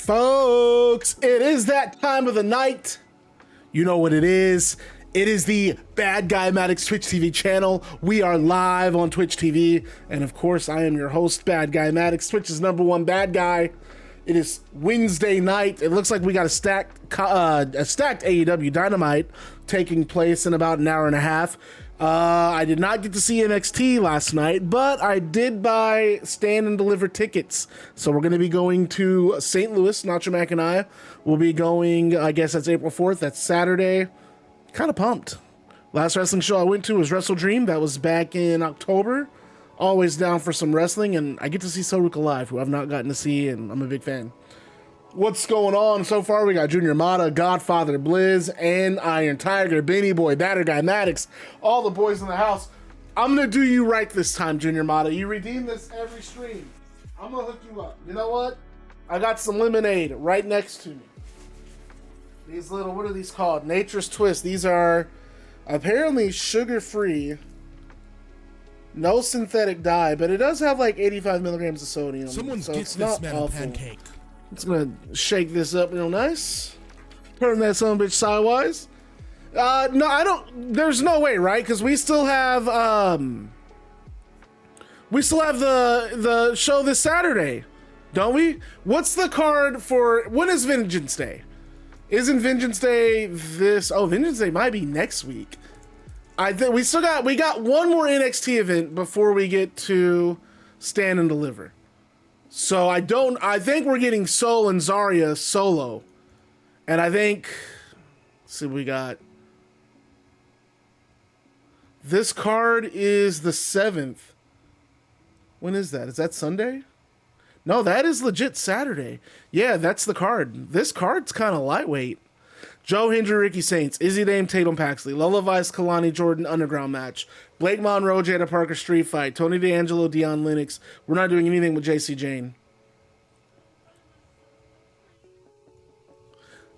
Folks, it is that time of the night. You know what it is. It is the Bad Guy Maddox Twitch TV channel. We are live on Twitch TV. And of course, I am your host, Bad Guy Maddox, Twitch's #1 bad guy. It is Wednesday night. It looks like we got a stacked AEW Dynamite taking place in about an hour and a half. I did not get to see NXT last night, but I did buy stand and deliver tickets. So we're going to be going to St. Louis. Nacho Mac and I will be going, I guess that's April 4th. That's Saturday. Kind of pumped. Last wrestling show I went to was Wrestle Dream. That was back in October. Always down for some wrestling, and I get to see Ruca live, who I've not gotten to see, and I'm a big fan. What's going on so far? We got Junior Mata, Godfather Blizz, and Iron Tiger, Benny Boy, Batter Guy Maddox, all the boys in the house. I'm gonna do you right this time, Junior Mata. You redeem this every stream. I'm gonna hook you up. You know what? I got some lemonade right next to me. These little, what are these called? Nature's Twist. These are apparently sugar-free, no synthetic dye, but it does have like 85 milligrams of sodium. Someone so gets it's not this man a awful. pancake. It's gonna shake this up real nice. Turn that son of a bitch sideways. No, I don't. There's no way, right? Because we still have the show this Saturday, don't we? What's the card for? When is Vengeance Day? Isn't Vengeance Day this? Oh, Vengeance Day might be next week. I think we got one more NXT event before we get to Stand and Deliver. So I think we're getting Sol and Zarya solo. And I think, let's see what we got. This card is the 7th. When is that? Is that Sunday? No, that is legit Saturday. Yeah, that's the card. This card's kind of lightweight. Joe Hendry, Ricky Saints, Izzy Dame, Tatum Paxley, Lola Vice, Kalani Jordan, Underground match, Blake Monroe, Jada Parker, Street Fight, Tony D'Angelo, Dion Lennox. We're not doing anything with JC Jane.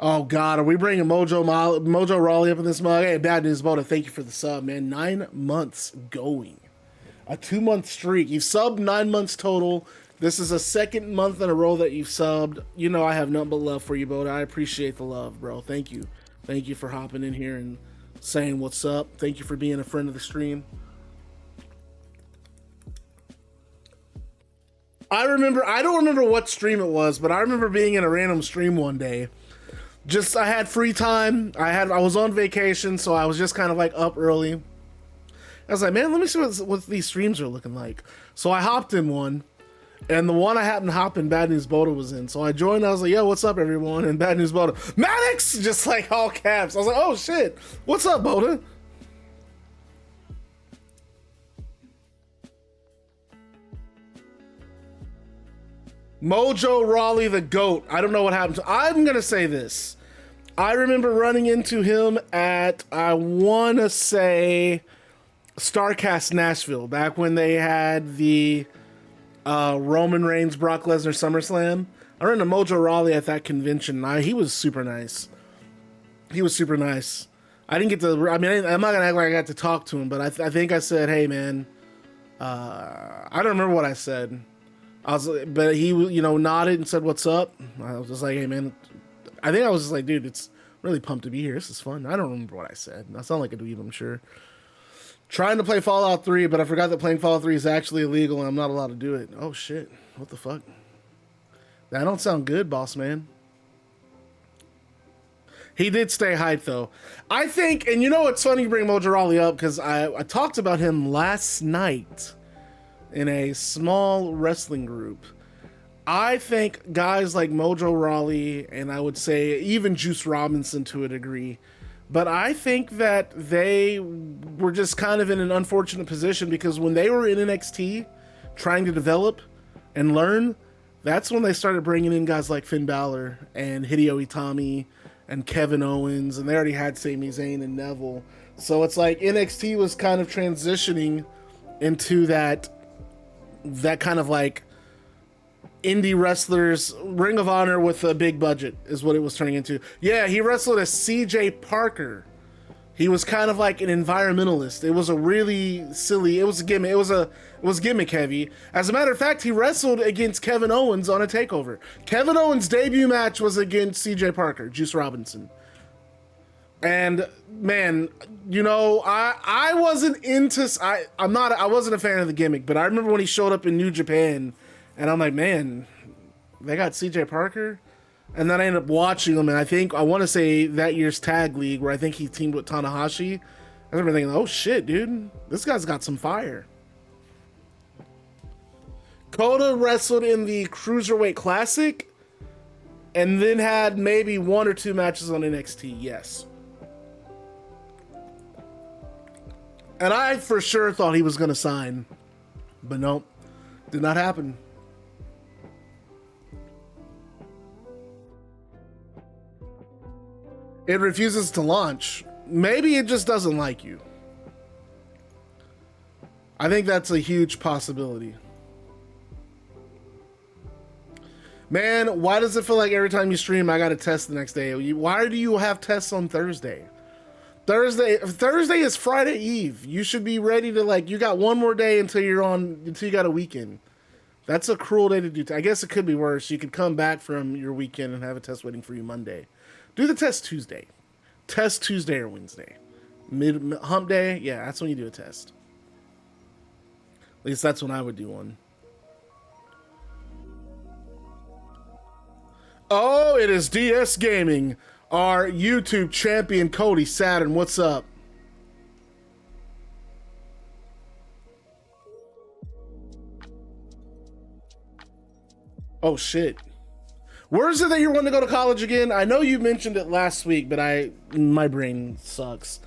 Oh, God, are we bringing Mojo Rawley up in this mug? Hey, Bad News Boda, thank you for the sub, man. 9 months going. A 2-month streak. You've subbed 9 months total. This is a second month in a row that you've subbed. You know I have nothing but love for you, Boda. I appreciate the love, bro. Thank you. Thank you for hopping in here and saying what's up. Thank you for being a friend of the stream. I don't remember what stream it was, but I remember being in a random stream one day. I had free time. I was on vacation, so I was just kind of like up early. I was like, man, let me see what these streams are looking like. So I hopped in one. And the one I happened to hop in, Bad News Boda was in. So I joined, I was like, yo, what's up, everyone? And Bad News Boda, Maddox! Just like all caps. I was like, oh, shit. What's up, Boda? Mojo Rawley the GOAT. I don't know what happened to. I'm going to say this. I remember running into him at, I want to say, StarCast Nashville, back when they had the Roman Reigns, Brock Lesnar, SummerSlam. I ran into Mojo Rawley at that convention. He was super nice. I didn't get to, I'm not going to act like I got to talk to him, but I think I said, hey, man, I don't remember what I said. But he, nodded and said, what's up? I was just like, hey, man, I think I was just like, dude, it's really pumped to be here. This is fun. I don't remember what I said. I sound like a dweeb, I'm sure. Trying to play Fallout 3, but I forgot that playing Fallout 3 is actually illegal and I'm not allowed to do it. Oh, shit. What the fuck? That don't sound good, boss man. He did stay hyped, though. I think, and it's funny you bring Mojo Rawley up, because I talked about him last night in a small wrestling group. I think guys like Mojo Rawley, and I would say even Juice Robinson to a degree, but I think that they were just kind of in an unfortunate position because when they were in NXT trying to develop and learn, that's when they started bringing in guys like Finn Balor and Hideo Itami and Kevin Owens, and they already had Sami Zayn and Neville. So it's like NXT was kind of transitioning into that kind of like indie wrestlers, Ring of Honor with a big budget is what it was turning into. Yeah, he wrestled as CJ Parker He was kind of like an environmentalist. It was a really silly, it was a gimmick. It was gimmick heavy. As a matter of fact, he wrestled against Kevin Owens on a takeover. Kevin Owens' debut match was against CJ Parker, Juice Robinson. And man, you know, I wasn't into, I wasn't a fan of the gimmick, but I remember when he showed up in New Japan and I'm like, man, they got CJ Parker? And then I ended up watching him, and I want to say that year's Tag League, where I think he teamed with Tanahashi. I remember thinking, oh shit, dude, this guy's got some fire. Kota wrestled in the Cruiserweight Classic, and then had maybe 1 or 2 matches on NXT, yes. And I for sure thought he was going to sign, but nope, did not happen. It refuses to launch. Maybe it just doesn't like you. I think that's a huge possibility. Man, why does it feel like every time you stream, I got a test the next day? Why do you have tests on Thursday? Thursday is Friday Eve. You should be ready to, like, you got one more day until you got a weekend. That's a cruel day to do. I guess it could be worse. You could come back from your weekend and have a test waiting for you Monday. Do the test Tuesday. Test Tuesday or Wednesday. Hump day, yeah, that's when you do a test. At least that's when I would do one. Oh, it is DS Gaming. Our YouTube champion, Cody Saturn. What's up? Oh, shit. Where is it that you're wanting to go to college again? I know you mentioned it last week, but my brain sucks.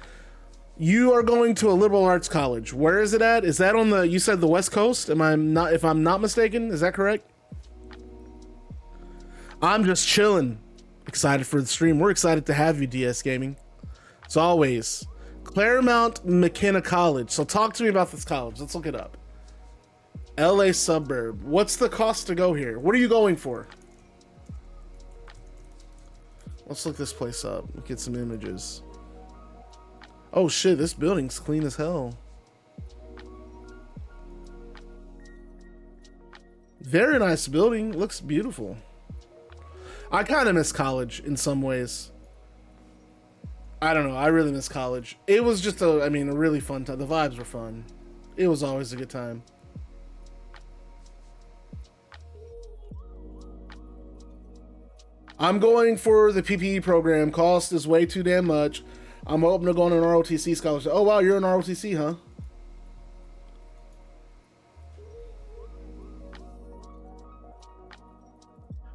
You are going to a liberal arts college. Where is it at? Is that on you said the West Coast? If I'm not mistaken, is that correct? I'm just chilling. Excited for the stream. We're excited to have you, DS Gaming. As always, Claremont McKenna College. So talk to me about this college. Let's look it up. LA suburb. What's the cost to go here? What are you going for? Let's look this place up. Get some images. Oh shit, this building's clean as hell. Very nice building. Looks beautiful. I kind of miss college in some ways. I don't know. I really miss college. It was just a really fun time. The vibes were fun. It was always a good time. I'm going for the PPE program. Cost is way too damn much. I'm hoping to go on an ROTC scholarship. Oh, wow, you're an ROTC, huh?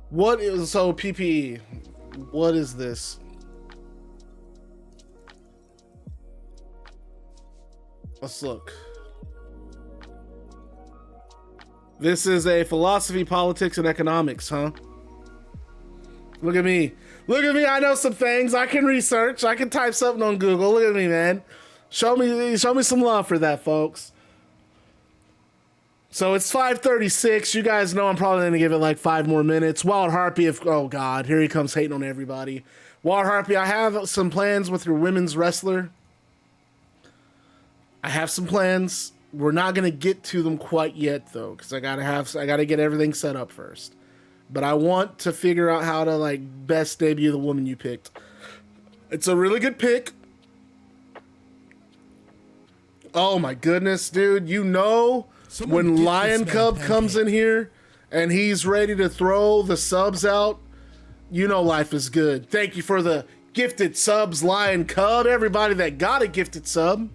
What is, so PPE, what is this? Let's look. This is a philosophy, politics, and economics, huh? Look at me. Look at me. I know some things. I can research. I can type something on Google. Look at me, man. Show me some love for that, folks. So it's 5:36. You guys know I'm probably going to give it like 5 more minutes. Wild Harpy, oh God, here he comes hating on everybody. Wild Harpy, I have some plans with your women's wrestler. I have some plans. We're not going to get to them quite yet, though, because I got to get everything set up first. But I want to figure out how to, like, best debut the woman you picked. It's a really good pick. Oh my goodness, dude. You know, when Lion Cub comes in here and he's ready to throw the subs out, you know life is good. Thank you for the gifted subs, Lion Cub. Everybody that got a gifted sub,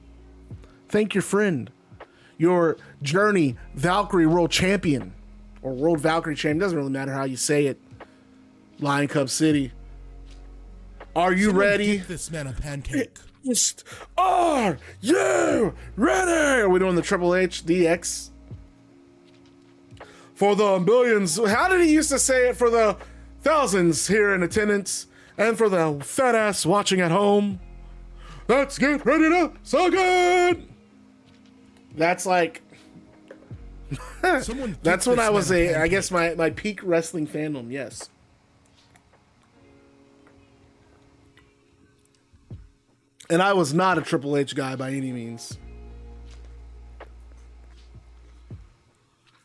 thank your friend. Your Journey Valkyrie World Champion. Or World Valkyrie Champion, doesn't really matter how you say it. Lion Cub City. Are you ready? Give this man a pancake. Are you ready? Are we doing the Triple H DX? For the billions. How did he used to say it? For the thousands here in attendance and for the fat ass watching at home. Let's get ready to so good. That's like that's when I was I guess my peak wrestling fandom, yes. And I was not a Triple H guy by any means.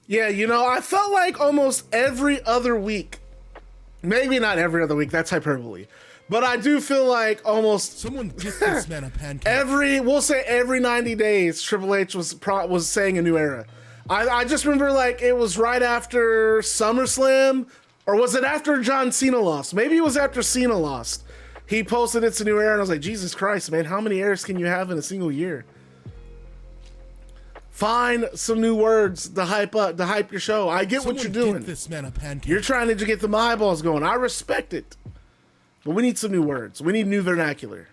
Yeah, you know, I felt like almost every other week, maybe not every other week, that's hyperbole, but I do feel like almost someone get this man a pancake. We'll say every 90 days, Triple H was saying a new era. I just remember like it was right after SummerSlam, or was it after John Cena lost? Maybe it was after Cena lost. He posted it's a new era, and I was like, Jesus Christ, man, how many eras can you have in a single year? Find some new words to hype your show. I get what you're doing. Get this man a pancake. You're trying to get the eyeballs going. I respect it. But we need some new words. We need new vernacular.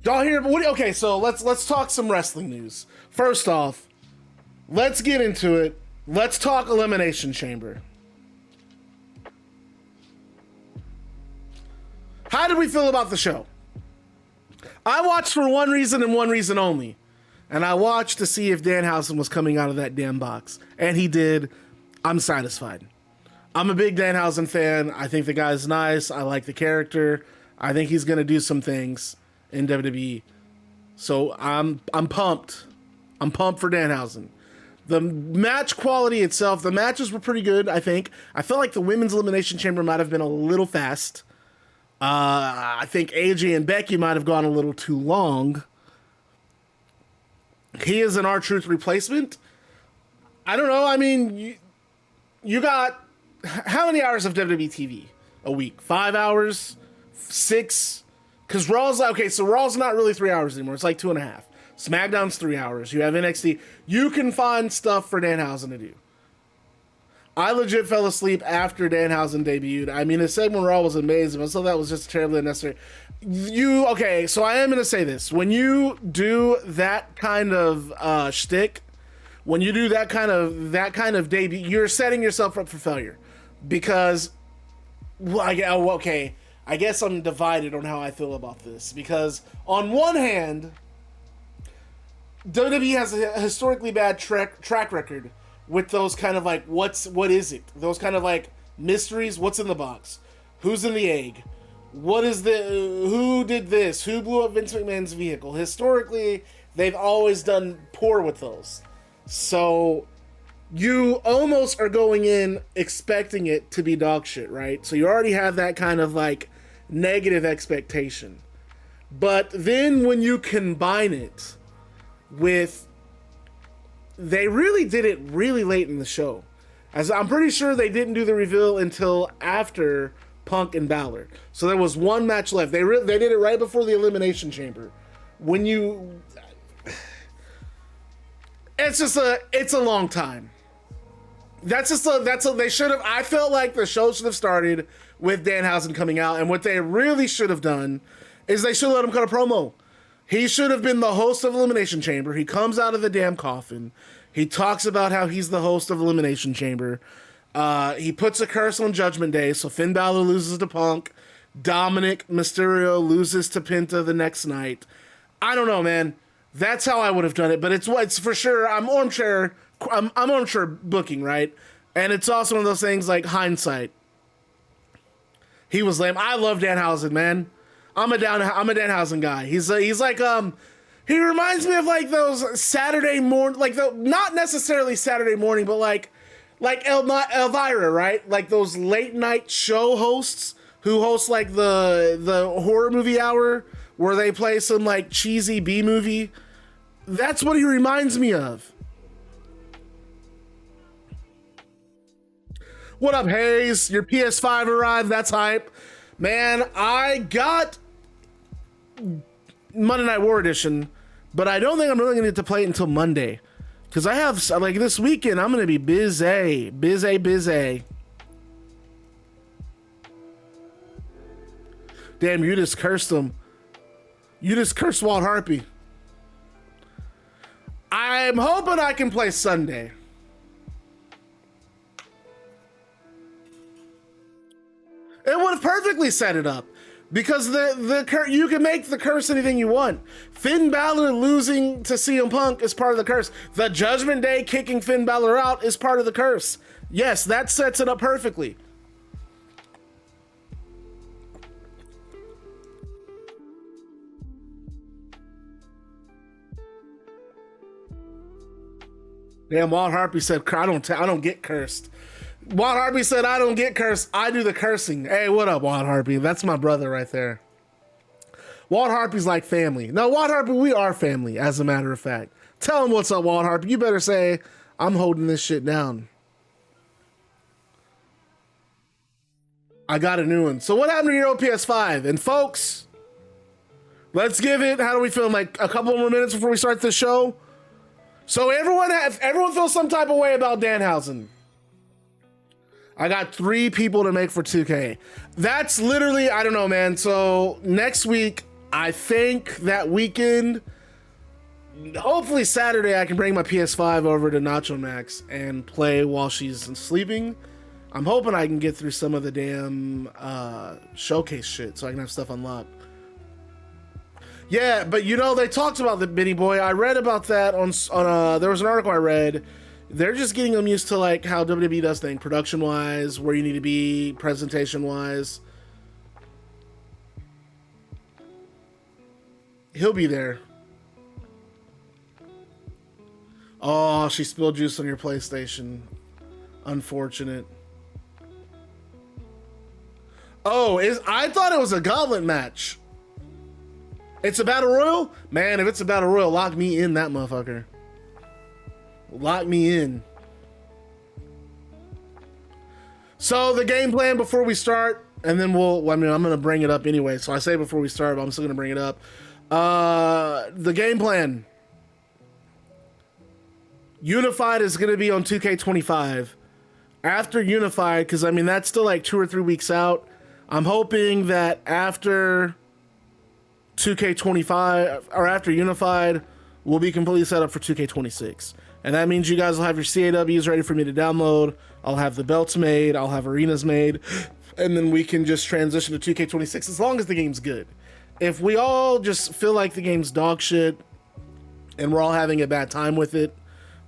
Y'all hear? Okay, so let's talk some wrestling news. First off, let's get into it. Let's talk Elimination Chamber. How did we feel about the show? I watched for one reason and one reason only. And I watched to see if Danhausen was coming out of that damn box. And he did. I'm satisfied. I'm a big Danhausen fan. I think the guy's nice. I like the character. I think he's going to do some things in WWE. So I'm pumped. I'm pumped for Danhausen. The match quality itself, the matches were pretty good, I think. I felt like the women's Elimination Chamber might have been a little fast. I think AJ and Becky might have gone a little too long. He is an R-Truth replacement. I don't know. I mean, you got how many hours of WWE TV a week? 5 hours? 6? Because Raw's okay, so Raw's not really 3 hours anymore. It's like 2.5. SmackDown's 3 hours. You have NXT. You can find stuff for Danhausen to do. I legit fell asleep after Danhausen debuted. I mean, his segment Raw was amazing. I thought that was just terribly unnecessary. Okay, so I am going to say this. When you do that kind of shtick, when you do that kind of debut, you're setting yourself up for failure. Because, okay, I guess I'm divided on how I feel about this. Because on one hand, WWE has a historically bad track record with those kind of like, what is it? Those kind of like mysteries. What's in the box? Who's in the egg? Who did this? Who blew up Vince McMahon's vehicle? Historically, they've always done poor with those. So you almost are going in expecting it to be dog shit, right? So you already have that kind of like negative expectation. But then when you combine it with, they really did it really late in the show. As I'm pretty sure they didn't do the reveal until after Punk and Balor. So there was one match left. They did it right before the Elimination Chamber. When you, it's a long time. They should have, I felt like the show should have started with Danhausen coming out, and what they really should have done is they should have let him cut a promo. He should have been the host of Elimination Chamber. He comes out of the damn coffin. He talks about how he's the host of Elimination Chamber. He puts a curse on Judgment Day, so Finn Balor loses to Punk. Dominik Mysterio loses to Penta the next night. I don't know, man. That's how I would have done it, but it's for sure. I'm armchair booking, right? And it's also one of those things like hindsight. He was lame. I love Danhausen, man. I'm a Danhausen guy. He's like he reminds me of like those Saturday morning, like not necessarily Saturday morning, but like Elvira, right? Like those late night show hosts who host like the horror movie hour where they play some like cheesy B movie. That's what he reminds me of. What up, Hayes? Your PS5 arrived. That's hype. Man, I got Monday Night War Edition, but I don't think I'm really going to get to play it until Monday. Because I have, like, this weekend, I'm going to be busy. Damn, you just cursed him. You just cursed Walt Harpy. I'm hoping I can play Sunday. It would have perfectly set it up. Because you can make the curse anything you want. Finn Balor losing to CM Punk is part of the curse. The Judgment Day kicking Finn Balor out is part of the curse. Yes, that sets it up perfectly. Damn, Wild Harpy said, I don't get cursed. Wild Harpy said, I don't get cursed. I do the cursing. Hey, what up, Wild Harpy? That's my brother right there. Wild Harpy's like family. No, Wild Harpy, we are family, as a matter of fact. Tell him what's up, Wild Harpy. You better say, I'm holding this shit down. I got a new one. So what happened to your old PS5? And folks, let's give it, how do we feel, like a couple more minutes before we start the show? So everyone feels some type of way about Danhausen. I got 3 people to make for 2K. That's literally, I don't know, man. So next week, I think that weekend, hopefully Saturday, I can bring my PS5 over to Nacho Max and play while she's sleeping. I'm hoping I can get through some of the damn showcase shit so I can have stuff unlocked. Yeah, but you know, they talked about the Bitty Boy. I read about that on there was an article I read. They're just getting them used to like how WWE does things, production-wise, where you need to be, presentation-wise. He'll be there. Oh, she spilled juice on your PlayStation. Unfortunate. Oh, I thought it was a gauntlet match. It's a battle royal? Man, if it's a battle royal, lock me in that motherfucker. Lock me in. So the game plan before we start, and then I'm going to bring it up anyway. So I say before we start, but I'm still going to bring it up. The game plan. Unified is going to be on 2K25. After Unified, because I mean, that's still like 2 or 3 weeks out. I'm hoping that after 2K25 or after Unified, we'll be completely set up for 2K26. And that means you guys will have your CAWs ready for me to download. I'll have the belts made. I'll have arenas made. And then we can just transition to 2K26 as long as the game's good. If we all just feel like the game's dog shit and we're all having a bad time with it,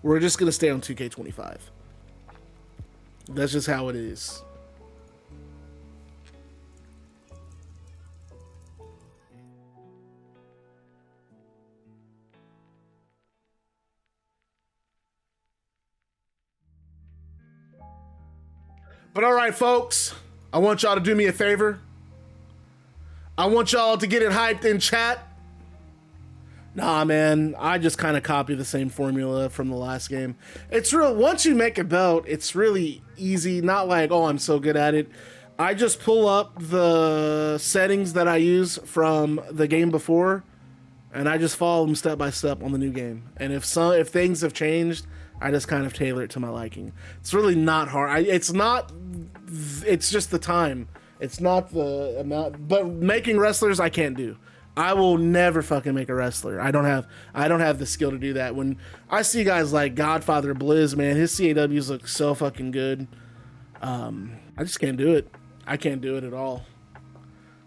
we're just going to stay on 2K25. That's just how it is. But all right, folks, I want y'all to do me a favor. I want y'all to get it hyped in chat. Nah, man, I just kind of copy the same formula from the last game. It's real. Once you make a belt, it's really easy. Not like, oh, I'm so good at it. I just pull up the settings that I use from the game before, and I just follow them step by step on the new game. And if things have changed, I just kind of tailor it to my liking. It's really not hard. It's just the time. It's not the amount. But making wrestlers, I can't do. I will never fucking make a wrestler. I don't have the skill to do that. When I see guys like Godfather Blizz, man, his CAWs look so fucking good. I just can't do it. I can't do it at all.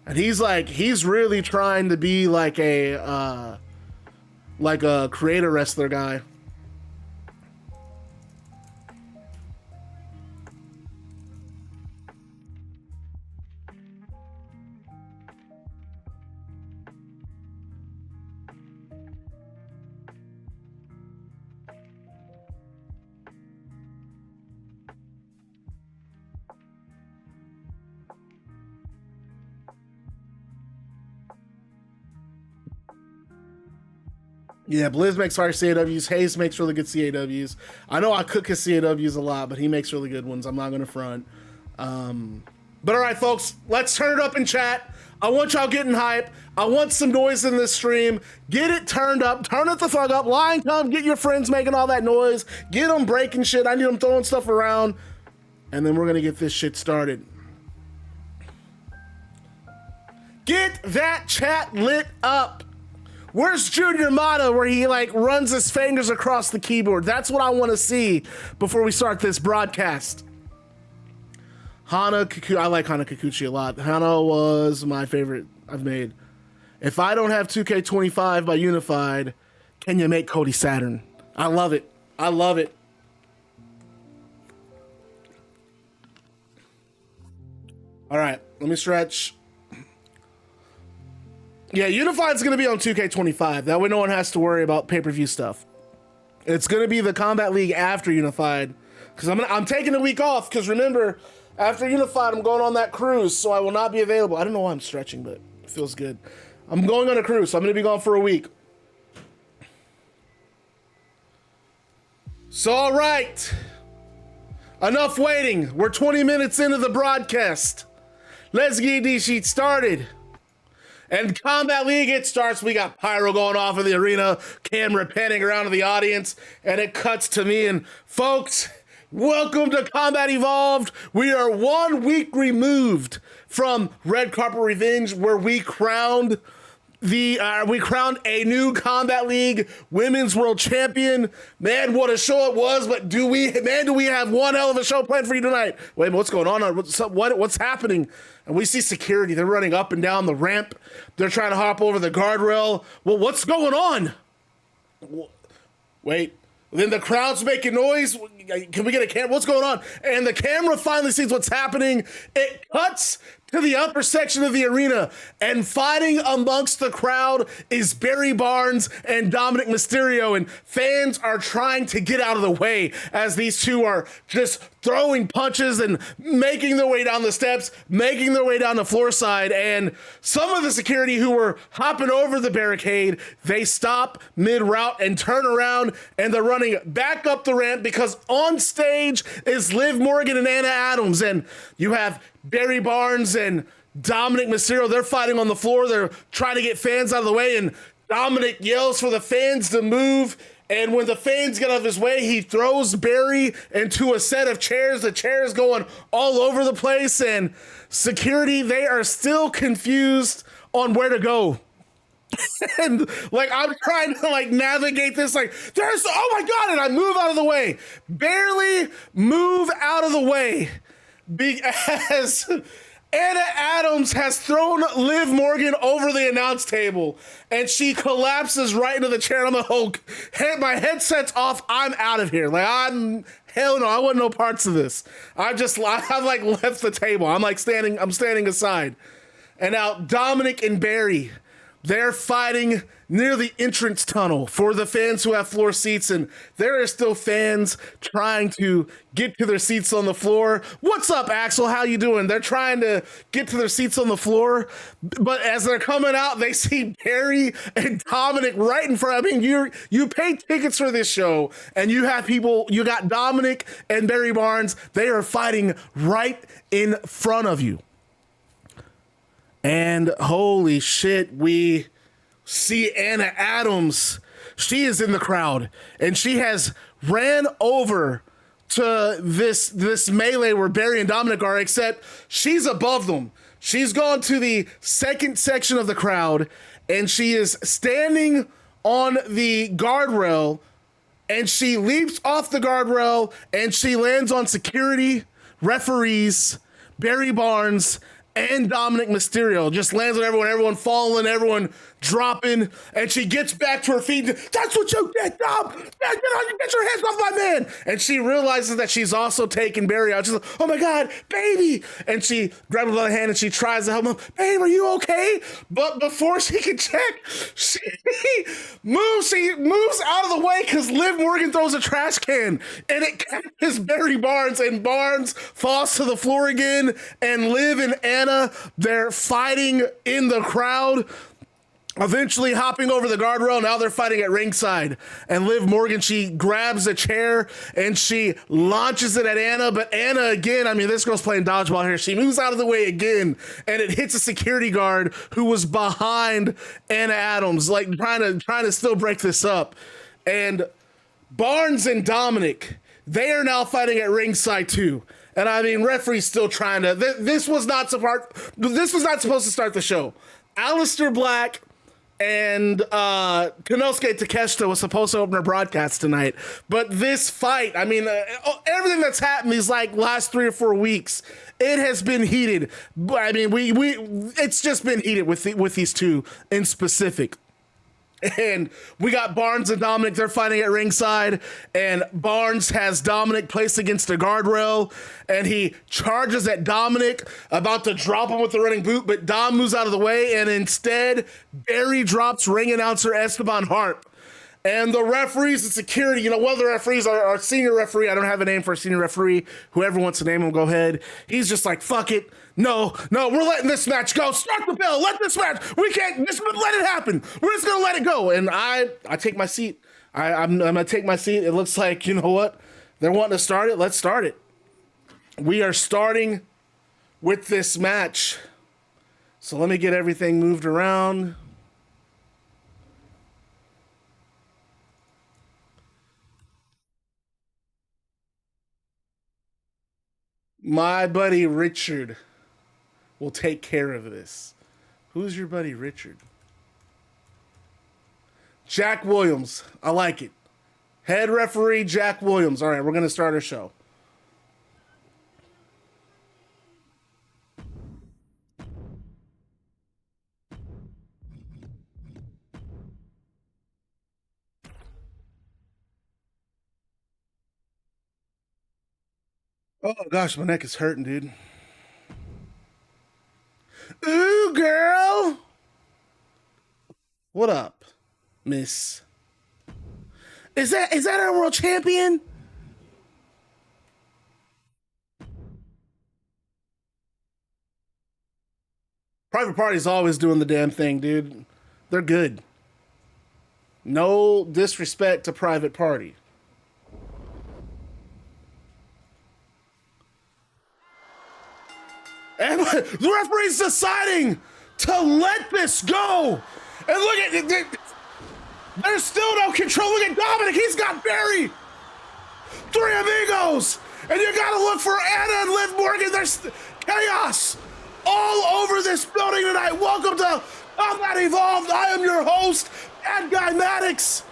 And he's really trying to be like a creator wrestler guy. Yeah, Blizz makes fire CAWs. Hayes makes really good CAWs. I know I cook his CAWs a lot, but he makes really good ones. I'm not going to front. But all right, folks, let's turn it up in chat. I want y'all getting hype. I want some noise in this stream. Get it turned up. Turn it the fuck up. Line come. Get your friends making all that noise. Get them breaking shit. I need them throwing stuff around. And then we're going to get this shit started. Get that chat lit up. Where's Junior Mata where he like runs his fingers across the keyboard? That's what I want to see before we start this broadcast. I like Hana Kikuchi a lot. Hana was my favorite I've made. If I don't have 2K25 by Unified, can you make Cody Saturn? I love it. I love it. All right, let me stretch. Yeah, Unified's going to be on 2K25. That way no one has to worry about pay-per-view stuff. It's going to be the Combat League after Unified. Because I'm taking a week off, because remember, after Unified, I'm going on that cruise, so I will not be available. I don't know why I'm stretching, but it feels good. I'm going on a cruise, so I'm going to be gone for a week. So, all right. Enough waiting. We're 20 minutes into the broadcast. Let's get this shit started. And Combat League, it starts. We got pyro going off in the arena, camera panning around to the audience, and it cuts to me. And folks, welcome to Combat Evolved. We are 1 week removed from Red Carpet Revenge, where we crowned a new Combat League Women's World Champion. Man, what a show it was! But do we have one hell of a show planned for you tonight? Wait, what's going on? What's happening? And we see security. They're running up and down the ramp. They're trying to hop over the guardrail. Well, what's going on? Wait. Then the crowd's making noise. Can we get a camera? What's going on? And the camera finally sees what's happening. It cuts to the upper section of the arena, and fighting amongst the crowd is Barry Barnes and Dominik Mysterio, and fans are trying to get out of the way as these two are just throwing punches and making their way down the steps, making their way down the floor side. And some of the security who were hopping over the barricade, they stop mid-route and turn around, and they're running back up the ramp because on stage is Liv Morgan and Anna Adams, and you have Barry Barnes and Dominik Mysterio. They're fighting on the floor. They're trying to get fans out of the way, and Dominik yells for the fans to move. And when the fans get out of his way, he throws Barry into a set of chairs. The chairs going all over the place, and security, they are still confused on where to go. And like, I'm trying to like navigate this, like, oh my God, and I move out of the way. Barely move out of the way. As Anna Adams has thrown Liv Morgan over the announce table, and she collapses right into the chair. I'm like, oh, my headset's off. I'm out of here. Like, hell no, I want no parts of this. I've like left the table. I'm standing aside. And now Dominik and Barry, they're fighting near the entrance tunnel for the fans who have floor seats, and there are still fans trying to get to their seats on the floor. What's up, Axel? How you doing? They're trying to get to their seats on the floor, but as they're coming out, they see Barry and Dominik right in front. I mean, you pay tickets for this show, and you got Dominik and Barry Barnes. They are fighting right in front of you. And holy shit, we see Anna Adams. She is in the crowd, and she has ran over to this melee where Barry and Dominik are, except she's above them. She's gone to the second section of the crowd, and she is standing on the guardrail, and she leaps off the guardrail, and she lands on security, referees, Barry Barnes, and Dominik Mysterio. Just lands on everyone falling, everyone dropping, and she gets back to her feet. That's what you did, Dom! Get your hands off my man! And she realizes that she's also taking Barry out. She's like, oh my God, baby! And she grabs him by the hand and she tries to help him. Babe, are you okay? But before she can check, she moves out of the way because Liv Morgan throws a trash can, and it catches Barry Barnes, and Barnes falls to the floor again, and Liv and Anna, they're fighting in the crowd, eventually hopping over the guardrail. Now they're fighting at ringside, and Liv Morgan, she grabs a chair and she launches it at Anna, but Anna again, I mean, this girl's playing dodgeball here. She moves out of the way again, and it hits a security guard who was behind Anna Adams, like trying to still break this up. And Barnes and Dominik, they are now fighting at ringside too. And I mean, referee's still trying to. This was not supposed to start the show. Aleister Black and Konosuke Takeshita was supposed to open our broadcast tonight. But this fight, I mean, everything that's happened these like last 3 or 4 weeks, it has been heated. I mean, it's just been heated with these two in specific. And we got Barnes and Dominik, they're fighting at ringside, and Barnes has Dominik placed against a guardrail, and he charges at Dominik, about to drop him with the running boot, but Dom moves out of the way, and instead, Barry drops ring announcer Esteban Harp. And the referees and security, you know, one of the referees, our senior referee, I don't have a name for a senior referee, whoever wants to name him, go ahead. He's just like, fuck it. No, we're letting this match go. Start the bell. Let this match. We can't just let it happen. We're just gonna let it go. And I take my seat. I'm gonna take my seat. It looks like, you know what? They're wanting to start it. Let's start it. We are starting with this match. So let me get everything moved around. My buddy Richard will take care of this. Who's your buddy Richard? Jack Williams. I like it. Head referee Jack Williams. All right, we're going to start our show. Oh gosh, my neck is hurting, dude. Ooh, girl. What up, miss? Is that our world champion? Private Party's always doing the damn thing, dude. They're good. No disrespect to Private Party. And the referee's deciding to let this go. And look at it. There's still no control. Look at Dominik. He's got Barry. 3 amigos. And you got to look for Anna and Liv Morgan. There's chaos all over this building tonight. Welcome to Combat Evolved. I am your host, Bad Guy Maddox.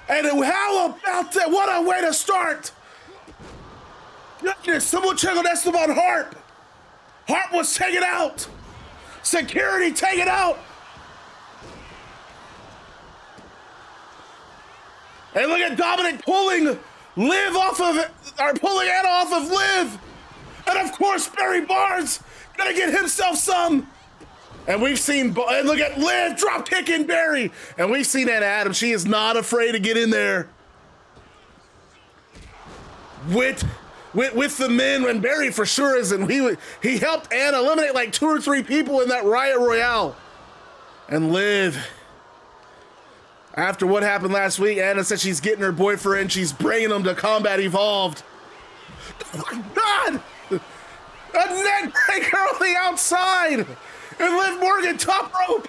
And how about that? What a way to start. Goodness, someone check on Esteban Harp. Harp was taken out. Security taken out. And look at Dominik pulling Liv off of it, or pulling Anna off of Liv. And of course, Barry Barnes gonna get himself some. And we've seen, and look at Liv drop kicking Barry. And we've seen Anna Adams. She is not afraid to get in there with the men, and Barry for sure isn't. He helped Anna eliminate like 2 or 3 people in that Riot Royale. And Liv, after what happened last week, Anna said she's getting her boyfriend, she's bringing him to Combat Evolved. Oh my God! A neck breaker on the outside! And Liv Morgan top rope!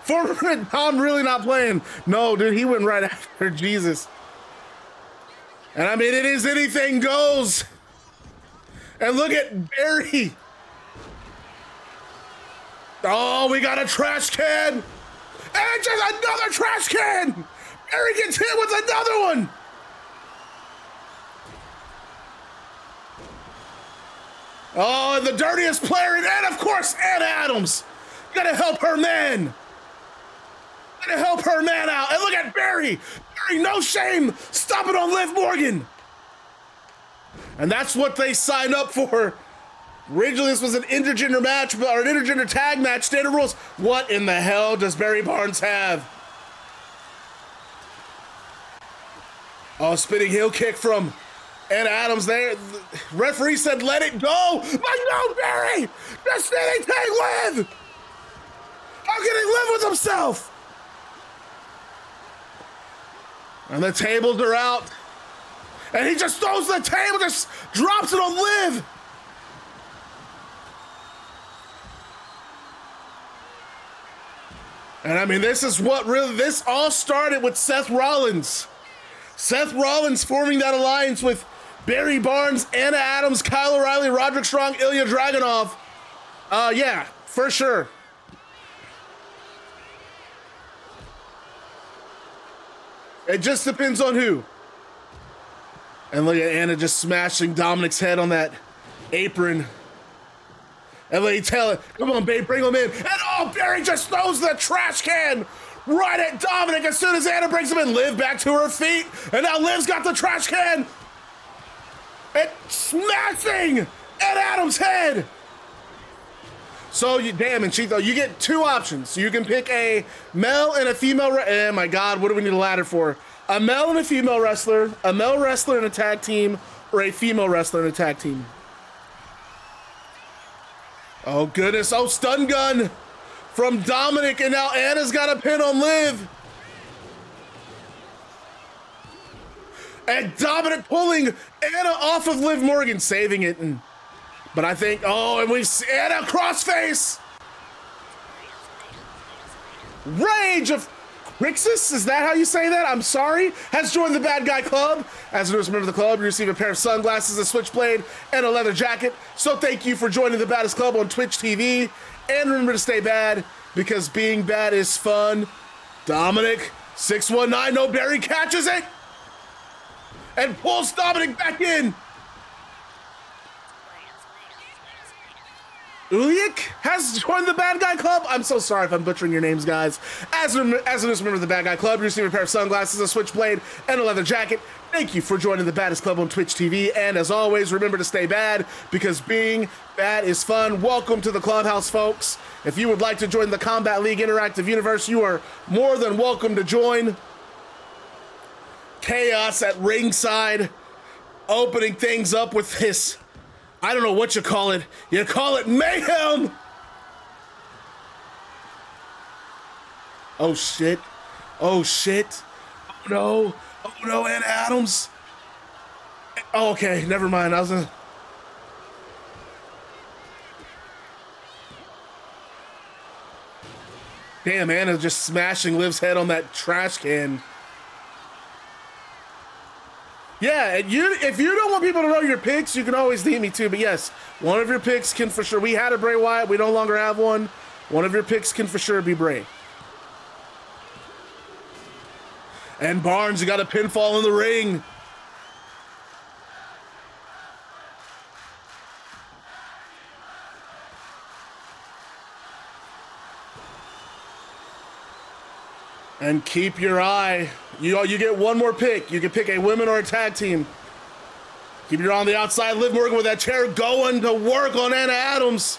Former Tom really not playing. No, dude, he went right after Jesus. And I mean, it is anything goes. And look at Barry. Oh, we got a trash can. And just another trash can. Barry gets hit with another one. Oh, and the dirtiest player, and of course, Anna Adams. Gotta help her man. Gotta help her man out. And look at Barry. Barry, no shame. Stomping on Liv Morgan. And that's what they signed up for. Originally, this was an intergender match, or an intergender tag match, standard rules. What in the hell does Barry Barnes have? Oh, spinning heel kick from Anna Adams there. The referee said, let it go. But no, Barry. Just spinning tag Liv. How can he live with himself? And the tables are out. And he just throws the table, just drops it on Liv. And I mean, this is what really, this all started with Seth Rollins. Seth Rollins forming that alliance with Barry Barnes, Anna Adams, Kyle O'Reilly, Roderick Strong, Ilya Dragunov. Yeah, for sure. It just depends on who. And look at Anna just smashing Dominik's head on that apron. And Lady Taylor, come on, babe, bring him in. And oh, Barry just throws the trash can right at Dominik as soon as Anna brings him in. Liv back to her feet. And now Liv's got the trash can. And smashing at Adam's head. So, damn, and Chito, you get two options. You can pick a male and a female. Oh my God, what do we need a ladder for? A male and a female wrestler, a male wrestler in a tag team, or a female wrestler in a tag team. Oh, goodness. Oh, stun gun from Dominik, and now Anna's got a pin on Liv. And Dominik pulling Anna off of Liv Morgan, saving it. But I think, oh, and we see Anna crossface. Rage of Crixus, is that how you say that? I'm sorry. Has joined the Bad Guy Club. As a newest member of the club, you receive a pair of sunglasses, a switchblade, and a leather jacket. So thank you for joining the Baddest Club on Twitch TV. And remember to stay bad, because being bad is fun. Dominik, 619, no, Barry catches it. And pulls Dominik back in. Uliak has joined the Bad Guy Club. I'm so sorry if I'm butchering your names, guys. As a newest member of the Bad Guy Club, you receive a pair of sunglasses, a switchblade, and a leather jacket. Thank you for joining the Baddest Club on Twitch TV. And as always, remember to stay bad, because being bad is fun. Welcome to the clubhouse, folks. If you would like to join the Combat League Interactive Universe, you are more than welcome to join. Chaos at ringside, opening things up with this, I don't know what you call it. You call it mayhem. Oh shit. Oh shit. Oh no. Oh no, Anna Adams. Oh, okay, never mind. I was Damn, Anna just smashing Liv's head on that trash can. Yeah, and if you don't want people to know your picks, you can always DM me too. But yes, one of your picks can for sure. We had a Bray Wyatt. We no longer have one. One of your picks can for sure be Bray. And Barnes, you got a pinfall in the ring. And keep your eye. You get one more pick. You can pick a women or a tag team. Keep your eye on the outside. Liv Morgan with that chair going to work on Anna Adams.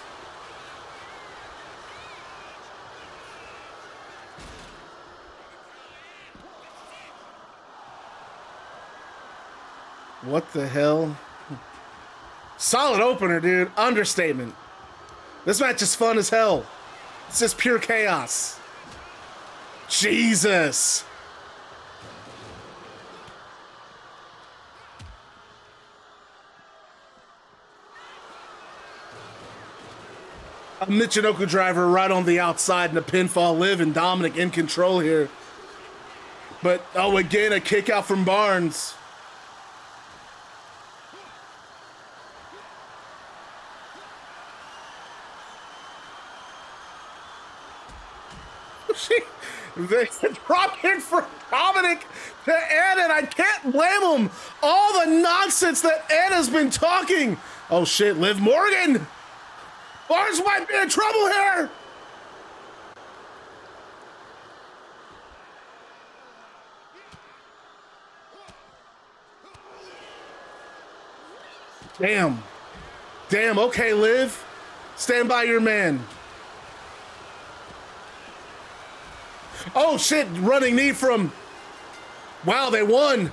What the hell? Solid opener, dude. Understatement. This match is fun as hell. It's just pure chaos. Jesus. A Michinoku driver right on the outside and a pinfall. Liv and Dominik in control here. But, oh, again, a kick out from Barnes. The drop kick for Dominik to Anna, and I can't blame him. All the nonsense that Anna's been talking. Oh shit, Liv Morgan. Barnes might be in trouble here. Damn. Damn, okay, Liv. Stand by your man. Oh shit, running knee from, wow, they won.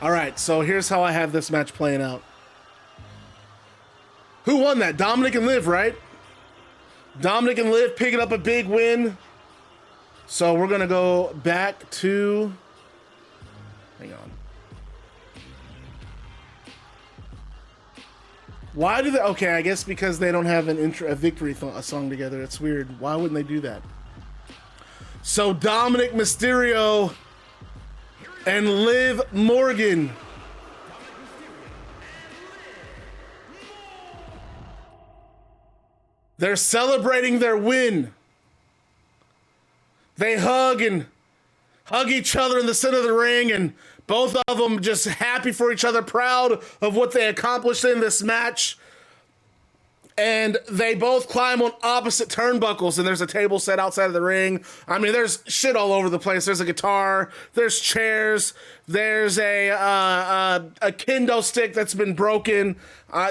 All right, so here's how I have this match playing out. Who won that? Dominik and Liv, right? Dominik and Liv picking up a big win. So we're gonna go back to, hang on. Why do they, okay, I guess because they don't have a victory song together. It's weird. Why wouldn't they do that? So Dominik Mysterio and Liv Morgan They're celebrating their win. They hug each other in the center of the ring, and both of them just happy for each other, proud of what they accomplished in this match. And they both climb on opposite turnbuckles, and there's a table set outside of the ring. I mean, there's shit all over the place. There's a guitar, there's chairs, there's a kendo stick that's been broken.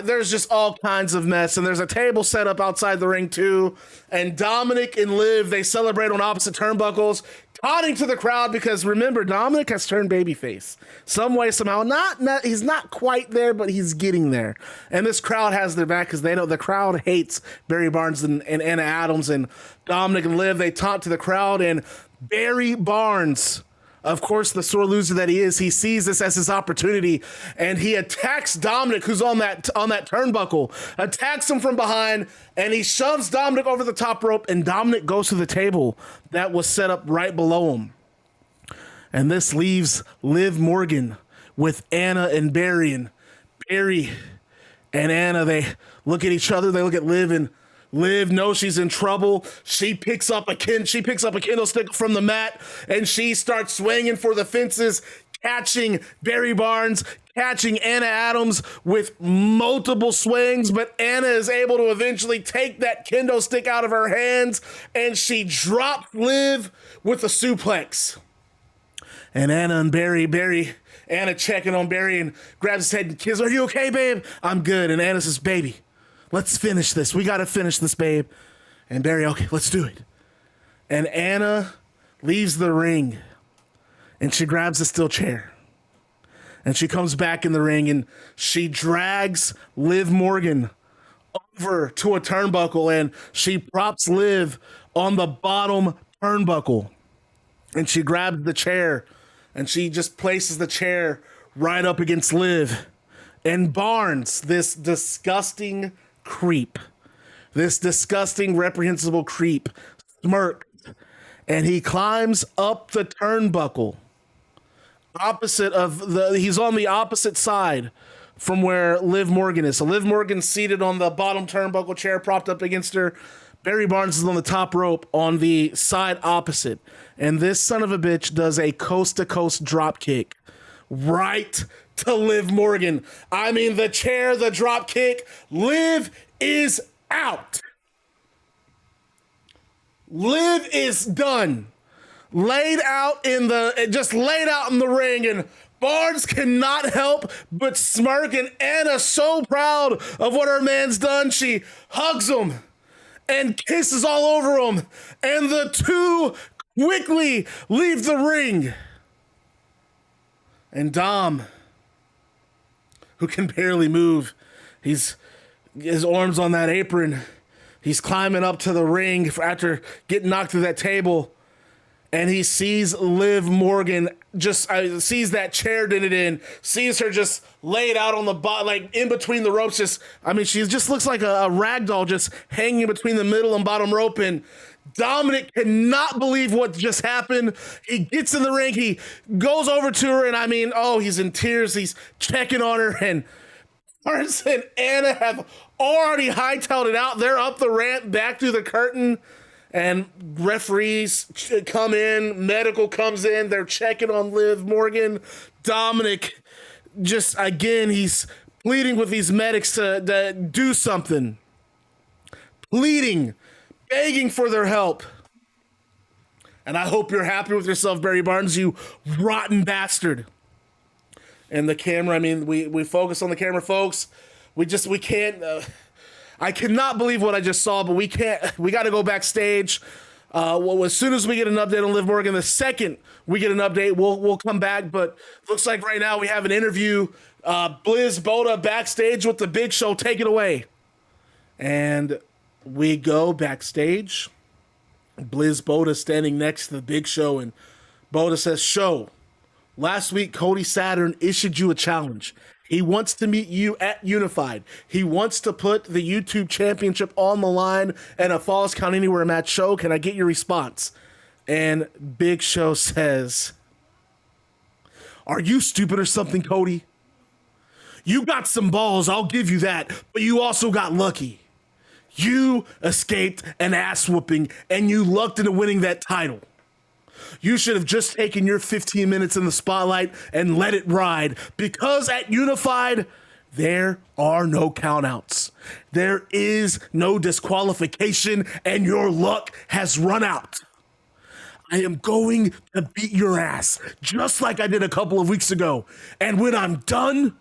There's just all kinds of mess, and there's a table set up outside the ring too. And Dominik and Liv, they celebrate on opposite turnbuckles, taunting to the crowd because remember, Dominik has turned babyface some way, somehow. Not he's not quite there, but he's getting there. And this crowd has their back because they know the crowd hates Barry Barnes and Anna Adams, and Dominik and Liv, they taunt to the crowd, and Barry Barnes, of course, the sore loser that he is, he sees this as his opportunity, and he attacks Dominik, who's on that turnbuckle, attacks him from behind, and he shoves Dominik over the top rope, and Dominik goes to the table that was set up right below him. And this leaves Liv Morgan with Anna and Barry, and Barry and Anna, they look at each other, they look at Liv, and Liv knows she's in trouble. She picks up a candlestick from the mat, and she starts swinging for the fences, catching Barry Barnes, catching Anna Adams with multiple swings, but Anna is able to eventually take that kendo stick out of her hands, and she drops Liv with a suplex. And Anna and Barry, Anna checking on Barry and grabs his head and kisses, "Are you okay, babe?" "I'm good." And Anna says, "Baby, let's finish this. We got to finish this, babe." And Barry, "Okay, let's do it." And Anna leaves the ring, and she grabs a steel chair. And she comes back in the ring, and she drags Liv Morgan over to a turnbuckle, and she props Liv on the bottom turnbuckle. And she grabs the chair, and she just places the chair right up against Liv. And Barnes, this disgusting creep, this disgusting, reprehensible creep, smirked, and he climbs up the turnbuckle he's on the opposite side from where Liv Morgan is. So Liv Morgan's seated on the bottom turnbuckle chair, propped up against her. Barry Barnes is on the top rope on the side opposite. And this son of a bitch does a coast-to-coast drop kick right to Liv Morgan. I mean, the chair, the drop kick. Liv is out. Liv is done. Laid out in the ring, and Barnes cannot help but smirk, and Anna's so proud of what her man's done. She hugs him and kisses all over him, and the two quickly leave the ring. And Dom, who can barely move, his arms on that apron, he's climbing up to the ring after getting knocked through that table, and he sees Liv Morgan sees that chair dented in, sees her just laid out on the bottom, like in between the ropes. She just looks like a rag doll just hanging between the middle and bottom rope. And Dominik cannot believe what just happened. He gets in the ring, he goes over to her, and he's in tears. He's checking on her, and Barnes and Anna have already hightailed it out. They're up the ramp, back through the curtain. And referees come in, medical comes in, they're checking on Liv Morgan. Dominik, he's pleading with these medics to do something. Pleading, begging for their help. And I hope you're happy with yourself, Barry Barnes, you rotten bastard. And the camera, we focus on the camera, folks. We can't... I cannot believe what I just saw, but we got to go backstage. As soon as we get an update on Liv Morgan, the second we get an update, we'll come back. But looks like right now we have an interview. Blizz Boda backstage with the Big Show. Take it away. And we go backstage. Blizz Boda standing next to the Big Show, and Boda says, "Show, last week Cody Saturn issued you a challenge. He wants to meet you at Unified. He wants to put the YouTube championship on the line in a Falls Count Anywhere match. Show, can I get your response?" And Big Show says, "Are you stupid or something, Cody? You got some balls, I'll give you that, but you also got lucky. You escaped an ass whooping and you lucked into winning that title. You should have just taken your 15 minutes in the spotlight and let it ride, because at Unified, there are no countouts. There is no disqualification, and your luck has run out. I am going to beat your ass, just like I did a couple of weeks ago. And when I'm done,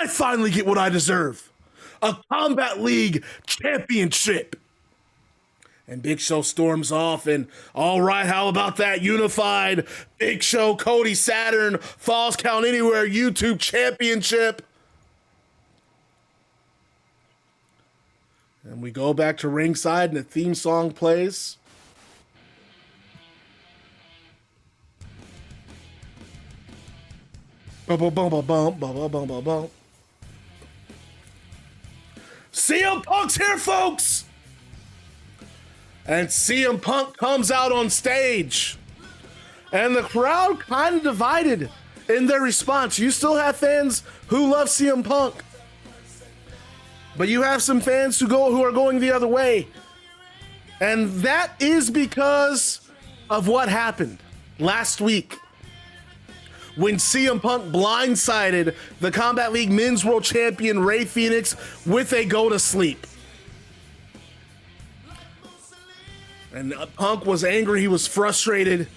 I finally get what I deserve. A Combat League championship. And Big Show storms off, and all right, how about that? Unified Big Show, Cody Saturn, Falls Count Anywhere YouTube championship. And we go back to ringside, and the theme song plays. Bum, bum, bum, bum, bum, bum, bum, bum, bum. CM Punk's here, folks! And CM Punk comes out on stage. And the crowd kind of divided in their response. You still have fans who love CM Punk, but you have some fans who are going the other way. And that is because of what happened last week when CM Punk blindsided the Combat League Men's World Champion Rey Fenix with a go to sleep. And Punk was angry, he was frustrated.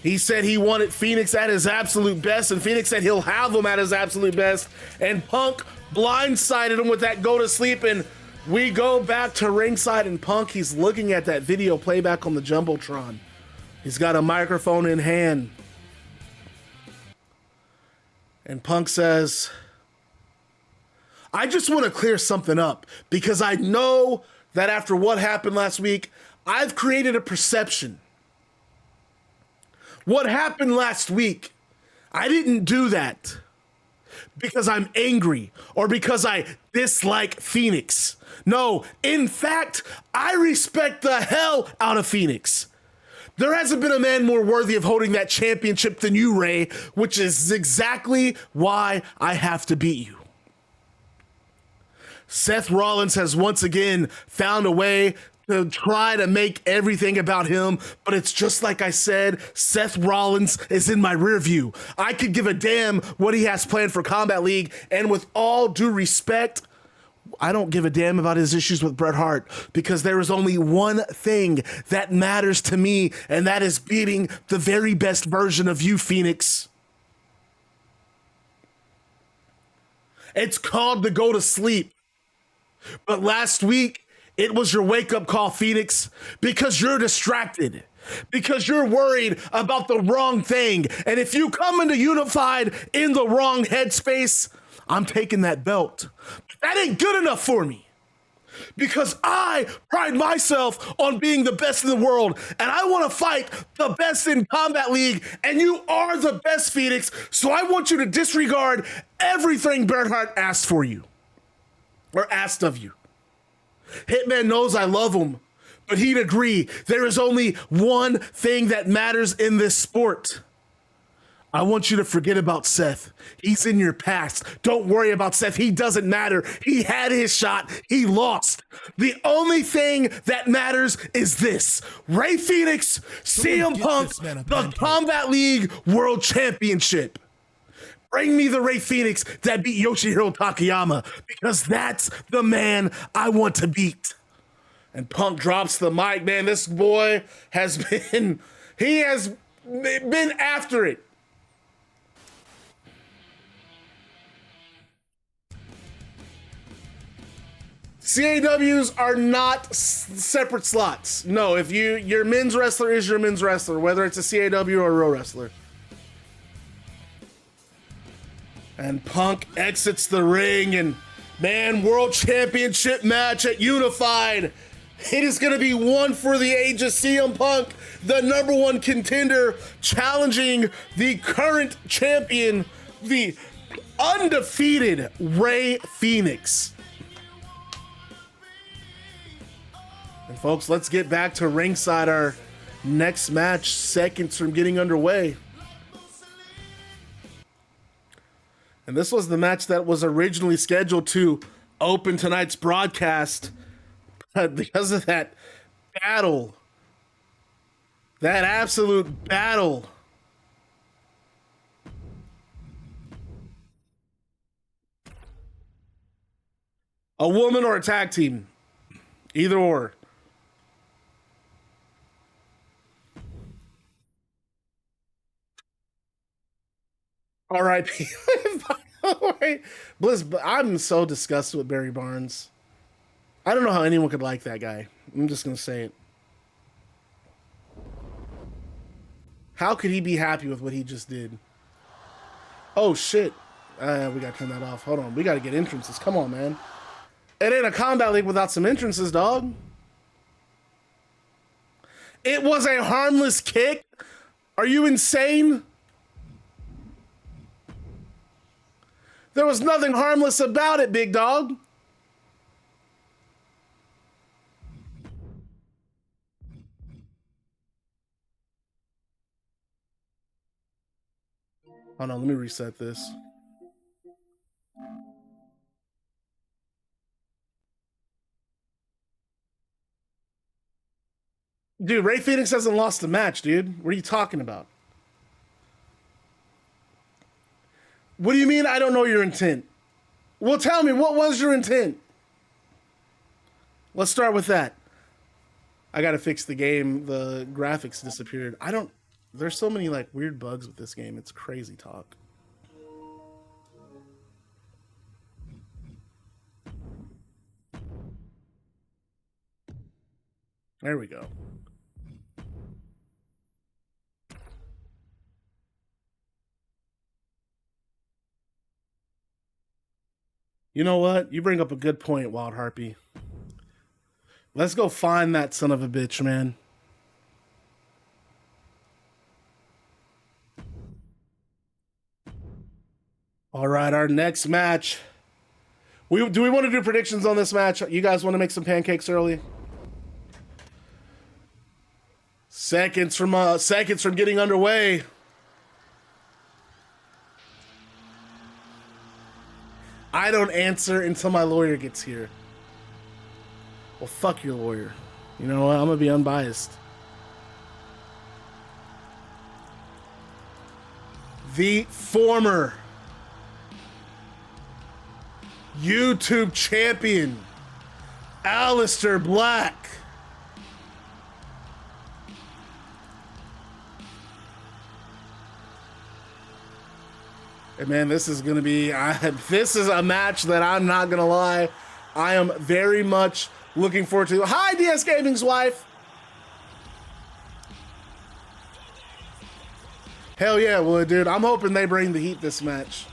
He said he wanted Fenix at his absolute best, and Fenix said he'll have him at his absolute best. And Punk blindsided him with that go to sleep, and we go back to ringside, and Punk, he's looking at that video playback on the Jumbotron. He's got a microphone in hand. And Punk says, I just want to clear something up, because I know that after what happened last week, I've created a perception. What happened last week, I didn't do that because I'm angry or because I dislike Fenix. No, in fact, I respect the hell out of Fenix. There hasn't been a man more worthy of holding that championship than you, Rey, which is exactly why I have to beat you. Seth Rollins has once again found a way to try to make everything about him, but it's just like I said, Seth Rollins is in my rear view. I could give a damn what he has planned for Combat League, and with all due respect, I don't give a damn about his issues with Bret Hart, because there is only one thing that matters to me, and that is beating the very best version of you, Fenix. It's called to go to sleep. But last week, it was your wake-up call, Fenix, because you're distracted, because you're worried about the wrong thing. And if you come into Unified in the wrong headspace, I'm taking that belt. That ain't good enough for me, because I pride myself on being the best in the world, and I want to fight the best in Combat League, and you are the best, Fenix, so I want you to disregard everything Bret Hart asked for you, or asked of you. Hitman knows I love him, but he'd agree there is only one thing that matters in this sport. I want you to forget about Seth. He's in your past. Don't worry about Seth. He doesn't matter. He had his shot. He lost. The only thing that matters is this: Rey Fenix, CM Punk, the Combat League World Championship. Bring me the Rey Fenix that beat Yoshihiro Takayama, because that's the man I want to beat. And Punk drops the mic. Man, this boy has been after it. CAWs are not separate slots. No, if your men's wrestler is your men's wrestler, whether it's a CAW or a real wrestler. And Punk exits the ring, and man, World Championship match at Unified. It is going to be one for the ages. CM Punk, the number one contender, challenging the current champion, the undefeated Rey Fenix. And folks, let's get back to ringside. Our next match, seconds from getting underway. And this was the match that was originally scheduled to open tonight's broadcast. because of that battle. That absolute battle. A woman or a tag team. Either or. All right. Bliss, I'm so disgusted with Barry Barnes. I don't know how anyone could like that guy. I'm just going to say it. How could he be happy with what he just did? Oh, shit. We got to turn that off. Hold on. We got to get entrances. Come on, man. It ain't a combat league without some entrances, dog. It was a harmless kick. Are you insane? There was nothing harmless about it, big dog. Hold on, let me reset this. Dude, Rey Fenix hasn't lost a match, dude. What are you talking about? What do you mean I don't know your intent? Well, tell me, what was your intent? Let's start with that. I gotta fix the game. The graphics disappeared. There's so many like weird bugs with this game. It's crazy talk. There we go. You know what? You bring up a good point, Wild Harpy. Let's go find that son of a bitch, man. All right, our next match. Do we want to do predictions on this match? You guys want to make some pancakes early? Seconds from getting underway. I don't answer until my lawyer gets here. Well, fuck your lawyer. You know what? I'm gonna be unbiased. The former YouTube champion, Aleister Black. And man, this is gonna be. This is a match that I'm not gonna lie. I am very much looking forward to. Hi, DS Gaming's wife. Hell yeah, well, dude. I'm hoping they bring the heat this match.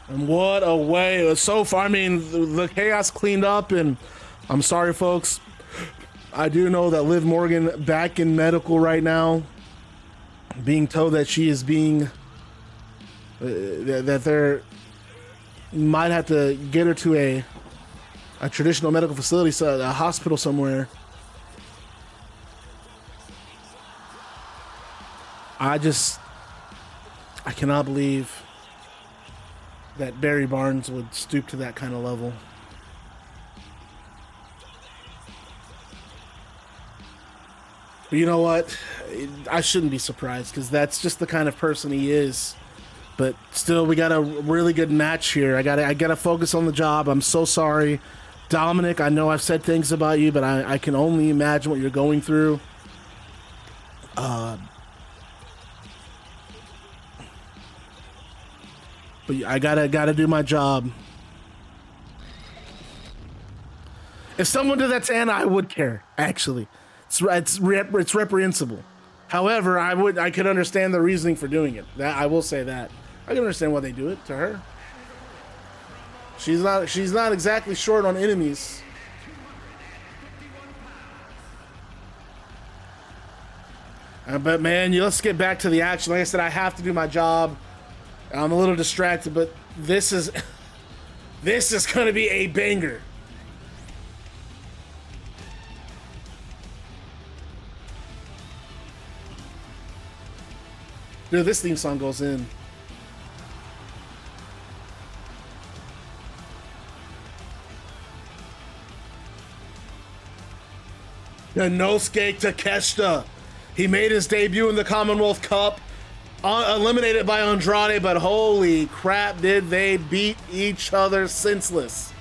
And what a way. So far, I mean, the chaos cleaned up, and I'm sorry, folks. I do know that Liv Morgan back in medical right now, being told that she is being, that they're might have to get her to a traditional medical facility, so a hospital somewhere. I cannot believe that Barry Barnes would stoop to that kind of level. But you know what? I shouldn't be surprised, because that's just the kind of person he is. But still, we got a really good match here. I gotta focus on the job. I'm so sorry, Dominik. I know I've said things about you, but I can only imagine what you're going through. But I gotta do my job. If someone did that to Anna, I would care. Actually, it's reprehensible. However, I could understand the reasoning for doing it. That I will say that I can understand why they do it to her. She's not exactly short on enemies. But man, let's get back to the action. Like I said, I have to do my job. I'm a little distracted, but this is going to be a banger. Dude, this theme song goes in. Konosuke Takeshita. He made his debut in the Commonwealth Cup, eliminated by Andrade, but holy crap, did they beat each other senseless.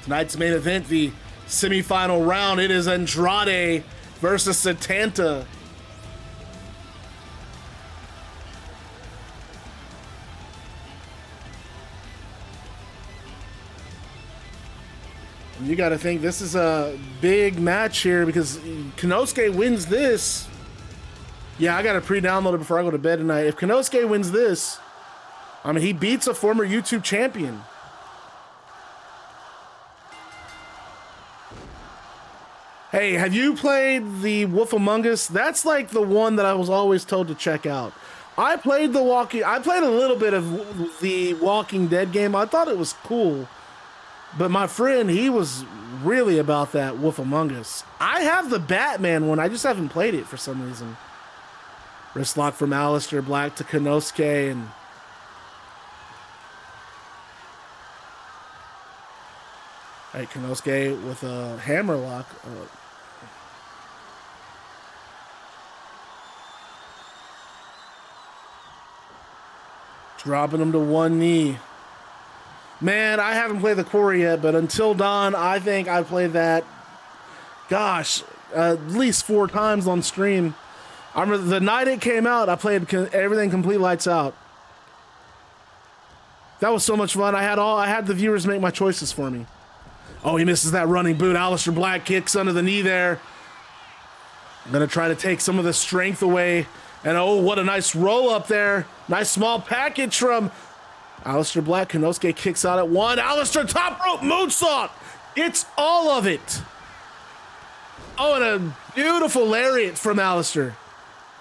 Tonight's main event, the semifinal round, it is Andrade versus Setanta. You got to think this is a big match here because Konosuke wins this. Yeah, I got to pre-download it before I go to bed tonight. If Konosuke wins this, I mean, he beats a former YouTube champion. Hey, have you played the Wolf Among Us? That's like the one that I was always told to check out. I played a little bit of the Walking Dead game. I thought it was cool. But my friend, he was really about that Wolf Among Us. I have the Batman one. I just haven't played it for some reason. Wrist lock from Aleister Black to Konosuke. And right, Konosuke with a hammer lock. Dropping him to one knee. Man, I haven't played the core yet, but Until Dawn, I think I played that, gosh, at least 4 times on stream. I remember the night it came out, I played everything complete lights out. That was so much fun. I had the viewers make my choices for me. Oh, he misses that running boot. Aleister Black kicks under the knee there. I'm going to try to take some of the strength away. And oh, what a nice roll up there. Nice small package from Aleister Black. Konosuke kicks out at 1. Aleister top rope moonsault. It's all of it. Oh, and a beautiful lariat from Aleister.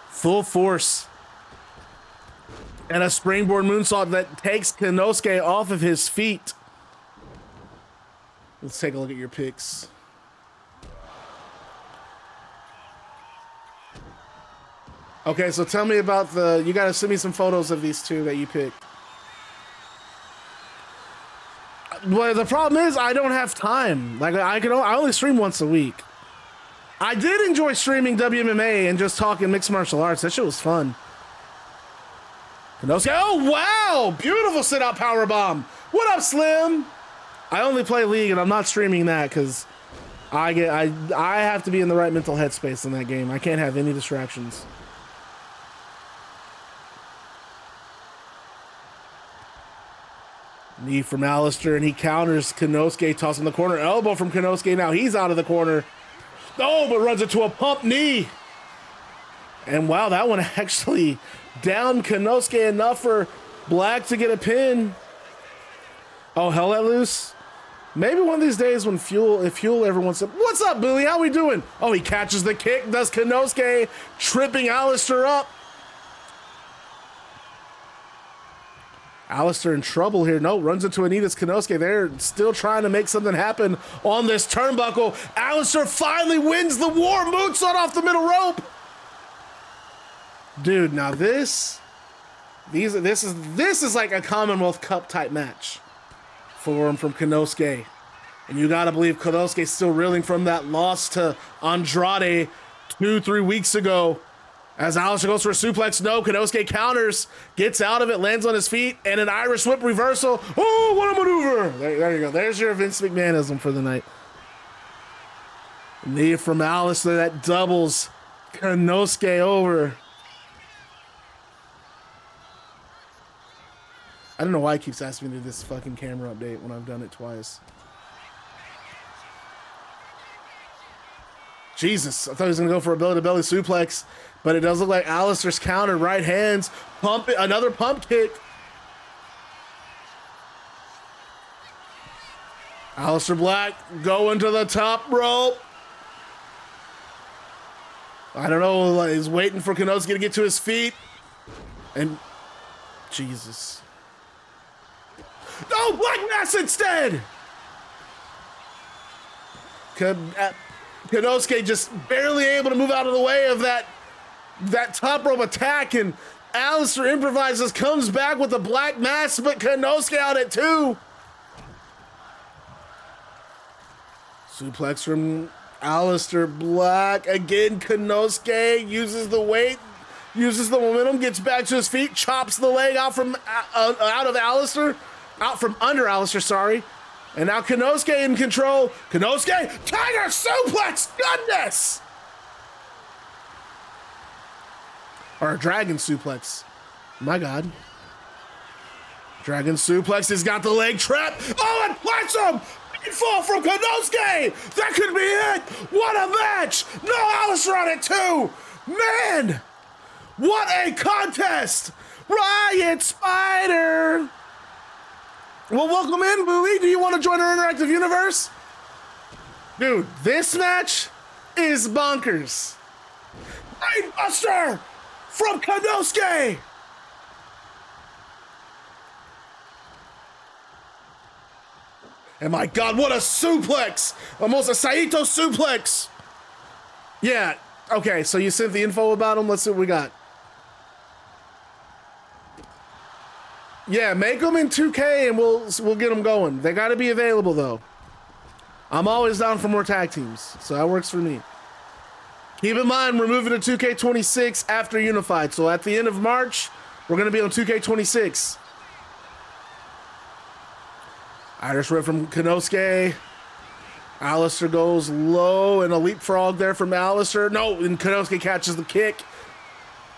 Full force. And a springboard moonsault that takes Konosuke off of his feet. Let's take a look at your picks. Okay, so tell me about you gotta send me some photos of these two that you picked. Well, the problem is I don't have time. Like I only stream once a week. I did enjoy streaming WMMA and just talking mixed martial arts. That shit was fun. Konosuke, oh wow! Beautiful sit-out powerbomb. What up, Slim? I only play League and I'm not streaming that because I have to be in the right mental headspace in that game. I can't have any distractions. Knee from Aleister, and he counters Konosuke, tossing the corner. Elbow from Konosuke, now he's out of the corner. Oh, but runs into a pump knee. And wow, that one actually downed Konosuke enough for Black to get a pin. Oh, hell let loose. Maybe one of these days when if Fuel ever wants to... What's up, Billy? How we doing? Oh, he catches the kick, does Konosuke, tripping Aleister up. Aleister in trouble here. No, runs into Anita's Konosuke. They're still trying to make something happen on this turnbuckle. Aleister finally wins the war. Moonsault off the middle rope. Dude, now this is like a Commonwealth Cup type match for him from Konosuke. And you gotta believe Konosuke's still reeling from that loss to Andrade 2-3 weeks ago. As Aleister goes for a suplex, no, Konosuke counters, gets out of it, lands on his feet, and an Irish whip reversal. Oh, what a maneuver! There you go. There's your Vince McMahonism for the night. Knee from Aleister that doubles Konosuke over. I don't know why he keeps asking me to do this fucking camera update when I've done it twice. Jesus, I thought he was going to go for a belly-to-belly suplex, but it does look like Aleister's counter, right hands, pump, another pump kick. Aleister Black going to the top rope. I don't know, he's waiting for Konosuke to get to his feet. And, Jesus. No, Black Mass instead! Konosuke just barely able to move out of the way of that that top rope attack, and Aleister improvises, comes back with a black mass, but Konosuke out at 2. Suplex from Aleister Black. Again, Konosuke uses the weight, uses the momentum, gets back to his feet, chops the leg out from out of Aleister, out from under Aleister, sorry. And now Konosuke in control. Konosuke, Tiger Suplex, goodness! Or a Dragon Suplex. My God. Dragon Suplex has got the leg trap. Oh, and plants him! Fall from Konosuke! That could be it! What a match! No Aleister on it too! Man! What a contest! Riot Spider! Well, welcome in, Bowie. Do you want to join our interactive universe? Dude, this match is bonkers. Brainbuster from Konosuke! And my God, what a suplex! Almost a Saito suplex! Yeah, okay, so you sent the info about him. Let's see what we got. Yeah, make them in 2K and we'll get them going. They gotta be available though. I'm always down for more tag teams, so that works for me. Keep in mind, we're moving to 2K26 after Unified, so at the end of March, we're gonna be on 2K26. Irish Whip from Konosuke. Aleister goes low and a leapfrog there from Aleister. No, and Konosuke catches the kick.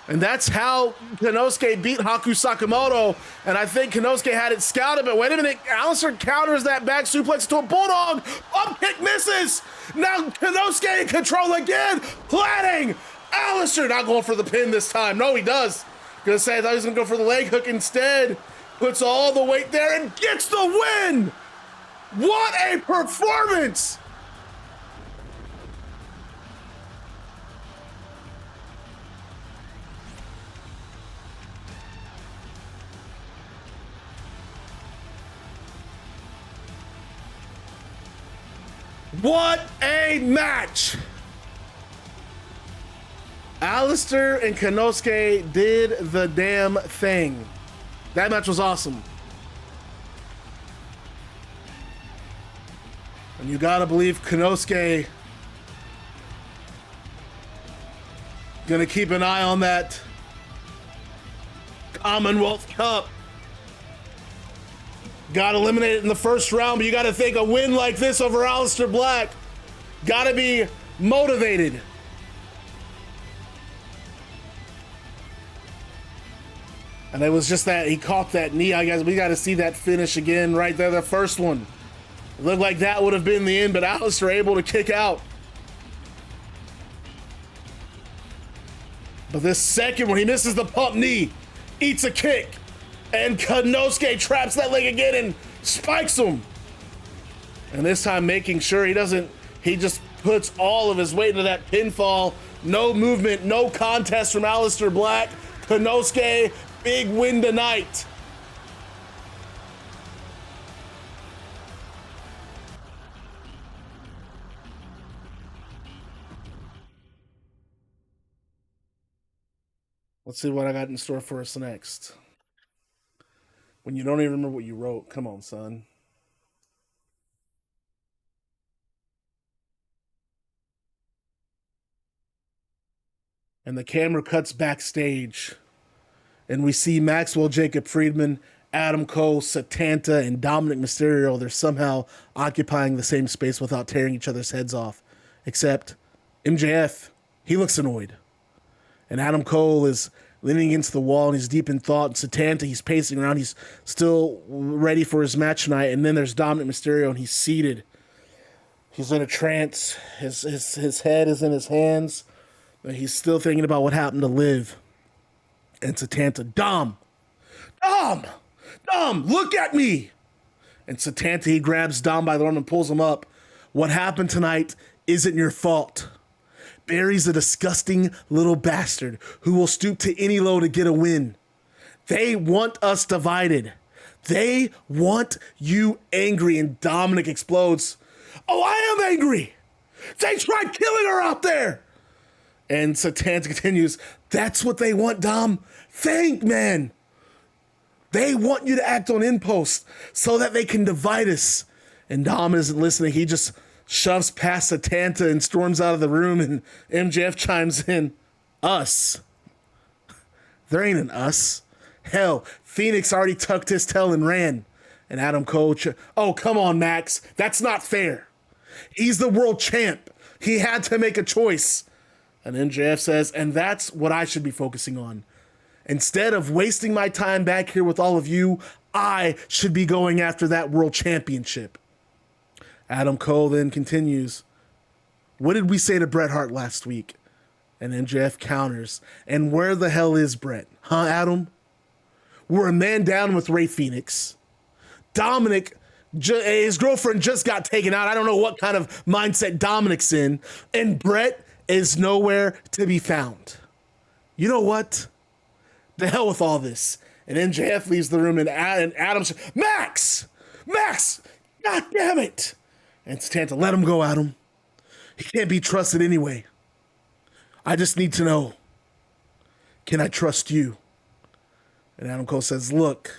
And that's how Konosuke beat Haku Sakamoto. And I think Konosuke had it scouted, but wait a minute. Aleister counters that back suplex to a bulldog. Up kick misses. Now Konosuke in control again. Planning. Aleister not going for the pin this time. No, he does. Gonna say I thought he was gonna go for the leg hook instead. Puts all the weight there and gets the win! What a performance! What a match! Aleister and Konosuke did the damn thing. That match was awesome. And you gotta believe Konosuke gonna keep an eye on that Commonwealth Cup. Got eliminated in the first round, but you gotta think a win like this over Aleister Black, gotta be motivated. And it was just that he caught that knee. I guess we got to see that finish again right there, the first one. It looked like that would have been the end, but Aleister able to kick out. But this second one, he misses the pump knee, eats a kick, and Konosuke traps that leg again and spikes him. And this time making sure he just puts all of his weight into that pinfall. No movement, no contest from Aleister Black. Konosuke, big win tonight. Let's see what I got in store for us next. When you don't even remember what you wrote, come on, son. And the camera cuts backstage. And we see Maxwell Jacob Friedman, Adam Cole, Setanta, and Dominik Mysterio. They're somehow occupying the same space without tearing each other's heads off. Except MJF, he looks annoyed. And Adam Cole is leaning against the wall and he's deep in thought. And Setanta, he's pacing around. He's still ready for his match tonight. And then there's Dominik Mysterio and he's seated. He's in a trance. His head is in his hands. And he's still thinking about what happened to Liv. And Setanta, Dom, look at me. And Setanta, he grabs Dom by the arm and pulls him up. What happened tonight isn't your fault. Barry's a disgusting little bastard who will stoop to any low to get a win. They want us divided. They want you angry. And Dominik explodes. Oh, I am angry. They tried killing her out there. And Setanta continues, that's what they want, Dom. Think, man. They want you to act on impulse so that they can divide us. And Dom isn't listening. He just shoves past Setanta and storms out of the room, and MJF chimes in, us. There ain't an us. Hell, Fenix already tucked his tail and ran. And Adam Cole, oh, come on, Max. That's not fair. He's the world champ. He had to make a choice. And MJF says, and that's what I should be focusing on. Instead of wasting my time back here with all of you, I should be going after that world championship. Adam Cole then continues, what did we say to Bret Hart last week? And MJF counters, and where the hell is Bret? Huh, Adam? We're a man down with Rey Fenix. Dominik, his girlfriend just got taken out. I don't know what kind of mindset Dominik's in. And Bret is nowhere to be found. You know what? The hell with all this. And MJF leaves the room, and Adam says, Max! God damn it! And Setanta, let him go, Adam. He can't be trusted anyway. I just need to know, can I trust you? And Adam Cole says, look,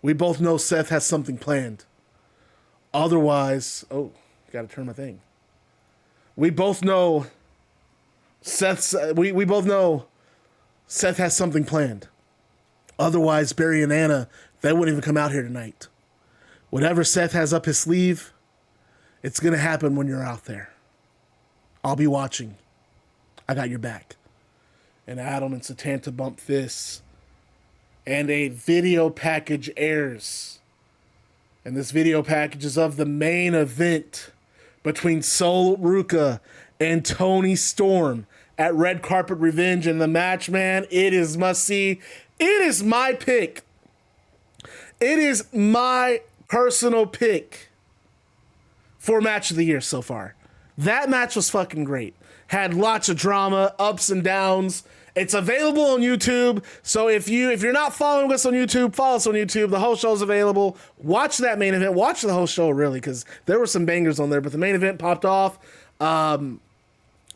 we both know Seth has something planned. Otherwise, oh, gotta turn my thing. We both know we both know Seth has something planned. Otherwise, Barry and Anna, they wouldn't even come out here tonight. Whatever Seth has up his sleeve, it's gonna happen when you're out there. I'll be watching. I got your back. And Adam and Setanta bump fists. And a video package airs. And this video package is of the main event between Sol Ruca and Toni Storm at Red Carpet Revenge. And the match, man, it is must see. It is my pick. It is my personal pick for match of the year so far. That match was fucking great. Had lots of drama, ups and downs. It's available on YouTube. So if you're not following us on YouTube, follow us on YouTube. The whole show's available. Watch that main event. Watch the whole show, really, because there were some bangers on there. But the main event popped off.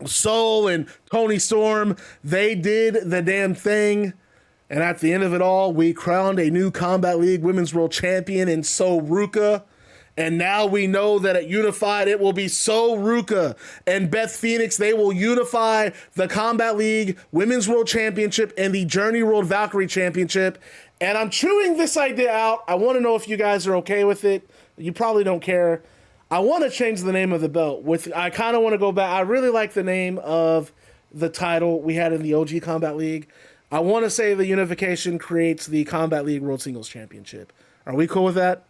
Sol and Toni Storm, they did the damn thing. And at the end of it all, we crowned a new Combat League Women's World Champion in Sol Ruca. And now we know that at Unified, it will be Sol Ruca and Beth Phoenix. They will unify the Combat League Women's World Championship and the Journey World Valkyrie Championship. And I'm chewing this idea out. I want to know if you guys are okay with it. You probably don't care. I want to change the name of the belt. I kind of want to go back. I really like the name of the title we had in the OG Combat League. I want to say the unification creates the Combat League World Singles Championship. Are we cool with that?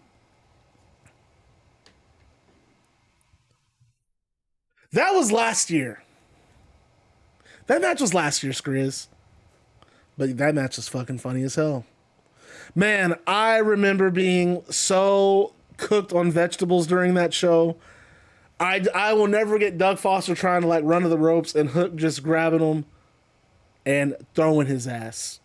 That was last year. That match was last year, Skriz. But that match was fucking funny as hell. Man, I remember being so cooked on vegetables during that show. I will never get Doug Foster trying to like run to the ropes and Hook just grabbing him and throwing his ass.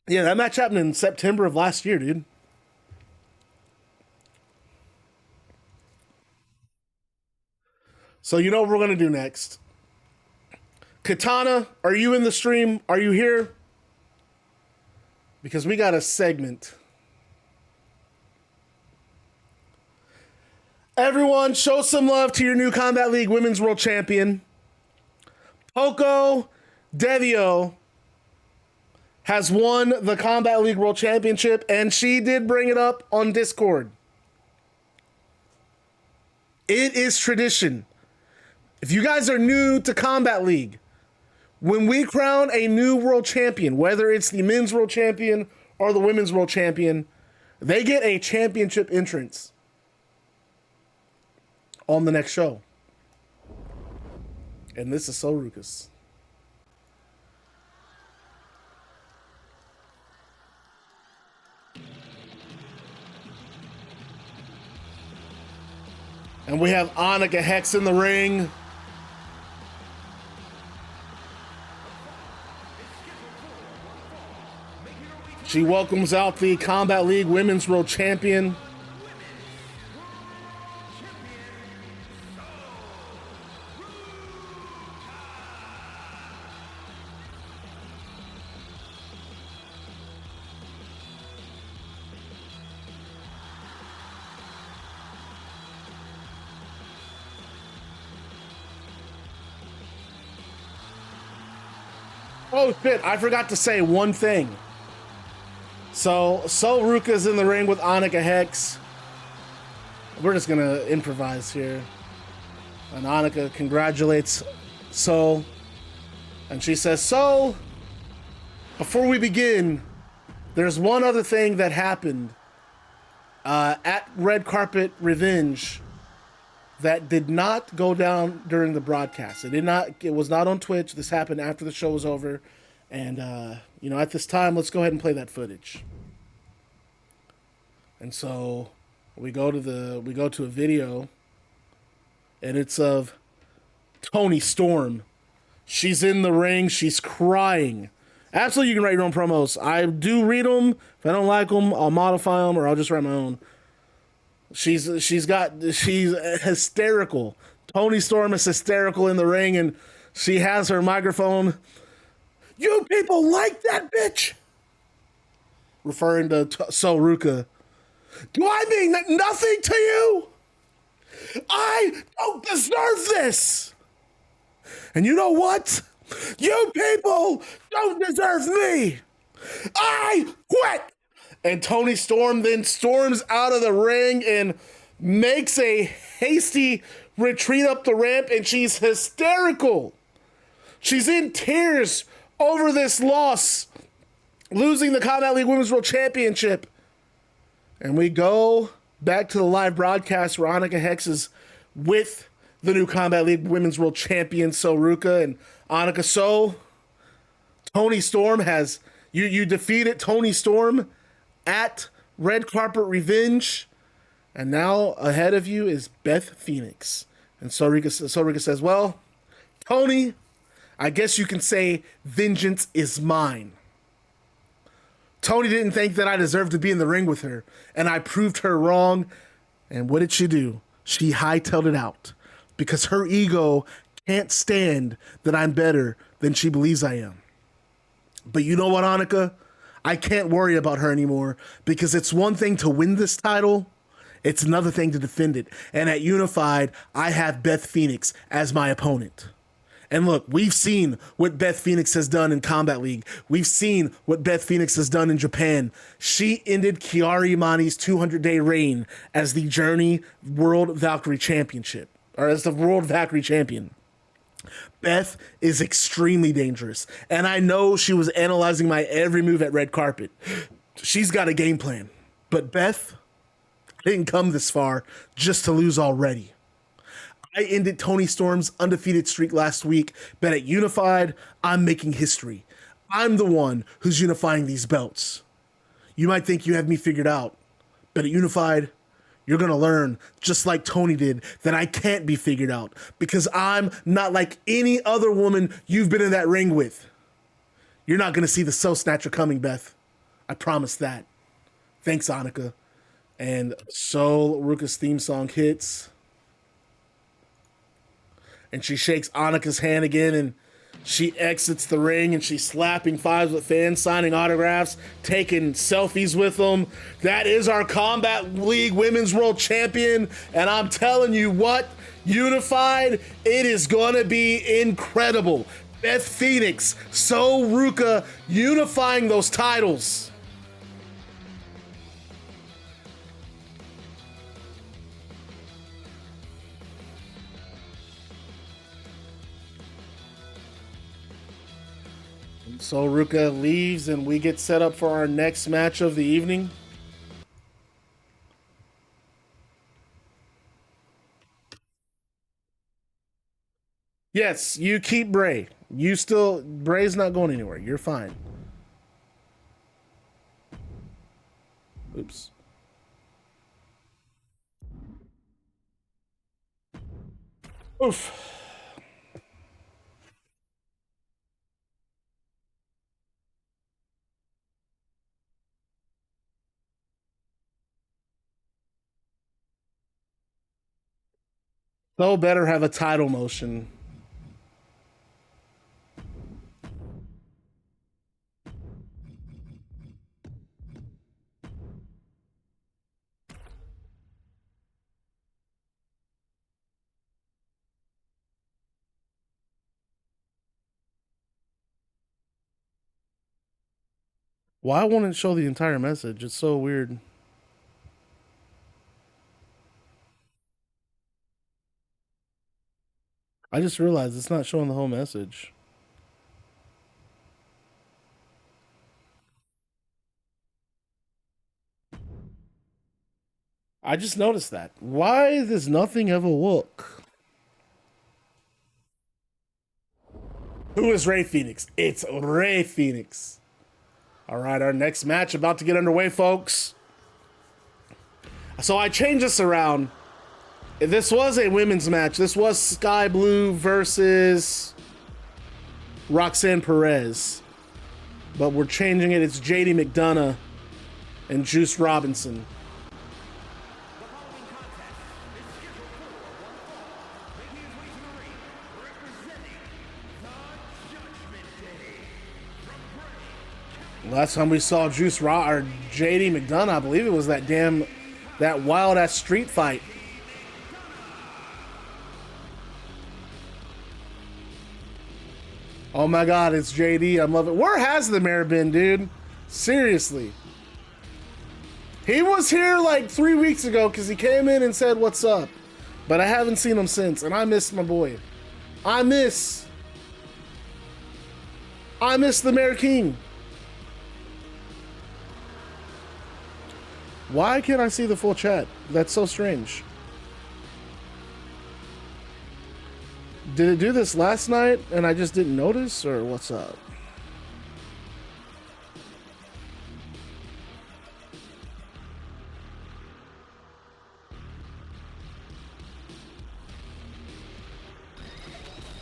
Yeah, that match happened in September of last year, dude. So you know what we're going to do next. Katana, are you in the stream? Are you here? Because we got a segment. Everyone, show some love to your new Combat League Women's World Champion. Poco Devio has won the Combat League World Championship, and she did bring it up on Discord. It is tradition. If you guys are new to Combat League, when we crown a new world champion, whether it's the men's world champion or the women's world champion, they get a championship entrance on the next show. And this is Sol Ruca's. And we have Annika Hex in the ring. She welcomes out the Combat League Women's World Champion. Oh shit, I forgot to say one thing. So Ruca's in the ring with Annika Hex. We're just gonna improvise here. And Annika congratulates Sol. And she says, Sol, before we begin, there's one other thing that happened at Red Carpet Revenge that did not go down during the broadcast. It was not on Twitch. This happened after the show was over. And at this time, let's go ahead and play that footage. And so we go to a video, and it's of Toni Storm. She's in the ring, she's crying. Absolutely, you can write your own promos. I do read them. If I don't like them, I'll modify them or I'll just write my own. She's hysterical. Toni Storm is hysterical in the ring, and she has her microphone. You people like that bitch? Referring to Sol Ruca. Do I mean nothing to you? I don't deserve this. And you know what? You people don't deserve me. I quit. And Toni Storm then storms out of the ring and makes a hasty retreat up the ramp, and she's hysterical. She's in tears over this loss, losing the Combat League Women's World Championship. And we go back to the live broadcast where Annika Hex is with the new Combat League Women's World Champion, Sol Ruca. And Annika, so Toni Storm has, you defeated Toni Storm at Red Carpet Revenge. And now ahead of you is Beth Phoenix. And Sol Ruca says, well, Toni, I guess you can say vengeance is mine. Toni didn't think that I deserved to be in the ring with her, and I proved her wrong. And what did she do? She hightailed it out because her ego can't stand that I'm better than she believes I am. But you know what, Annika? I can't worry about her anymore because it's one thing to win this title. It's another thing to defend it. And at Unified, I have Beth Phoenix as my opponent. And look, we've seen what Beth Phoenix has done in Combat League. We've seen what Beth Phoenix has done in Japan. She ended Kiari Imani's 200-day reign as the Journey World Valkyrie Championship, or as the World Valkyrie Champion. Beth is extremely dangerous, and I know she was analyzing my every move at Red Carpet. She's got a game plan, but Beth didn't come this far just to lose already. I ended Toni Storm's undefeated streak last week, but at Unified, I'm making history. I'm the one who's unifying these belts. You might think you have me figured out, but at Unified, you're going to learn, just like Toni did, that I can't be figured out because I'm not like any other woman you've been in that ring with. You're not going to see the Soul Snatcher coming, Beth. I promise that. Thanks, Annika. And Sol Ruca's theme song hits. And she shakes Annika's hand again, and she exits the ring, and she's slapping fives with fans, signing autographs, taking selfies with them. That is our Combat League Women's World Champion, and I'm telling you what, Unified, it is going to be incredible. Beth Phoenix, Sol Ruca, unifying those titles. So Ruca leaves and we get set up for our next match of the evening. Yes, you keep Bray. Bray's not going anywhere. You're fine. Oops. Oof. So better have a title motion. Why won't it show the entire message? It's so weird. I just realized it's not showing the whole message. I just noticed that. Why does nothing ever work? Who is Rey Fenix? It's Rey Fenix. All right, our next match about to get underway, folks. So I changed this around. This was a women's match. This was Sky Blue versus Roxanne Perez. But we're changing it. It's JD McDonagh and Juice Robinson. Last time we saw JD McDonagh, I believe it was that wild ass street fight. Oh my God, it's JD. I'm loving it. Where has the mayor been, dude? Seriously. He was here like 3 weeks ago because he came in and said, "What's up?" But I haven't seen him since, and I miss my boy. I miss the Mayor King. Why can't I see the full chat? That's so strange. Did it do this last night and I just didn't notice, or what's up?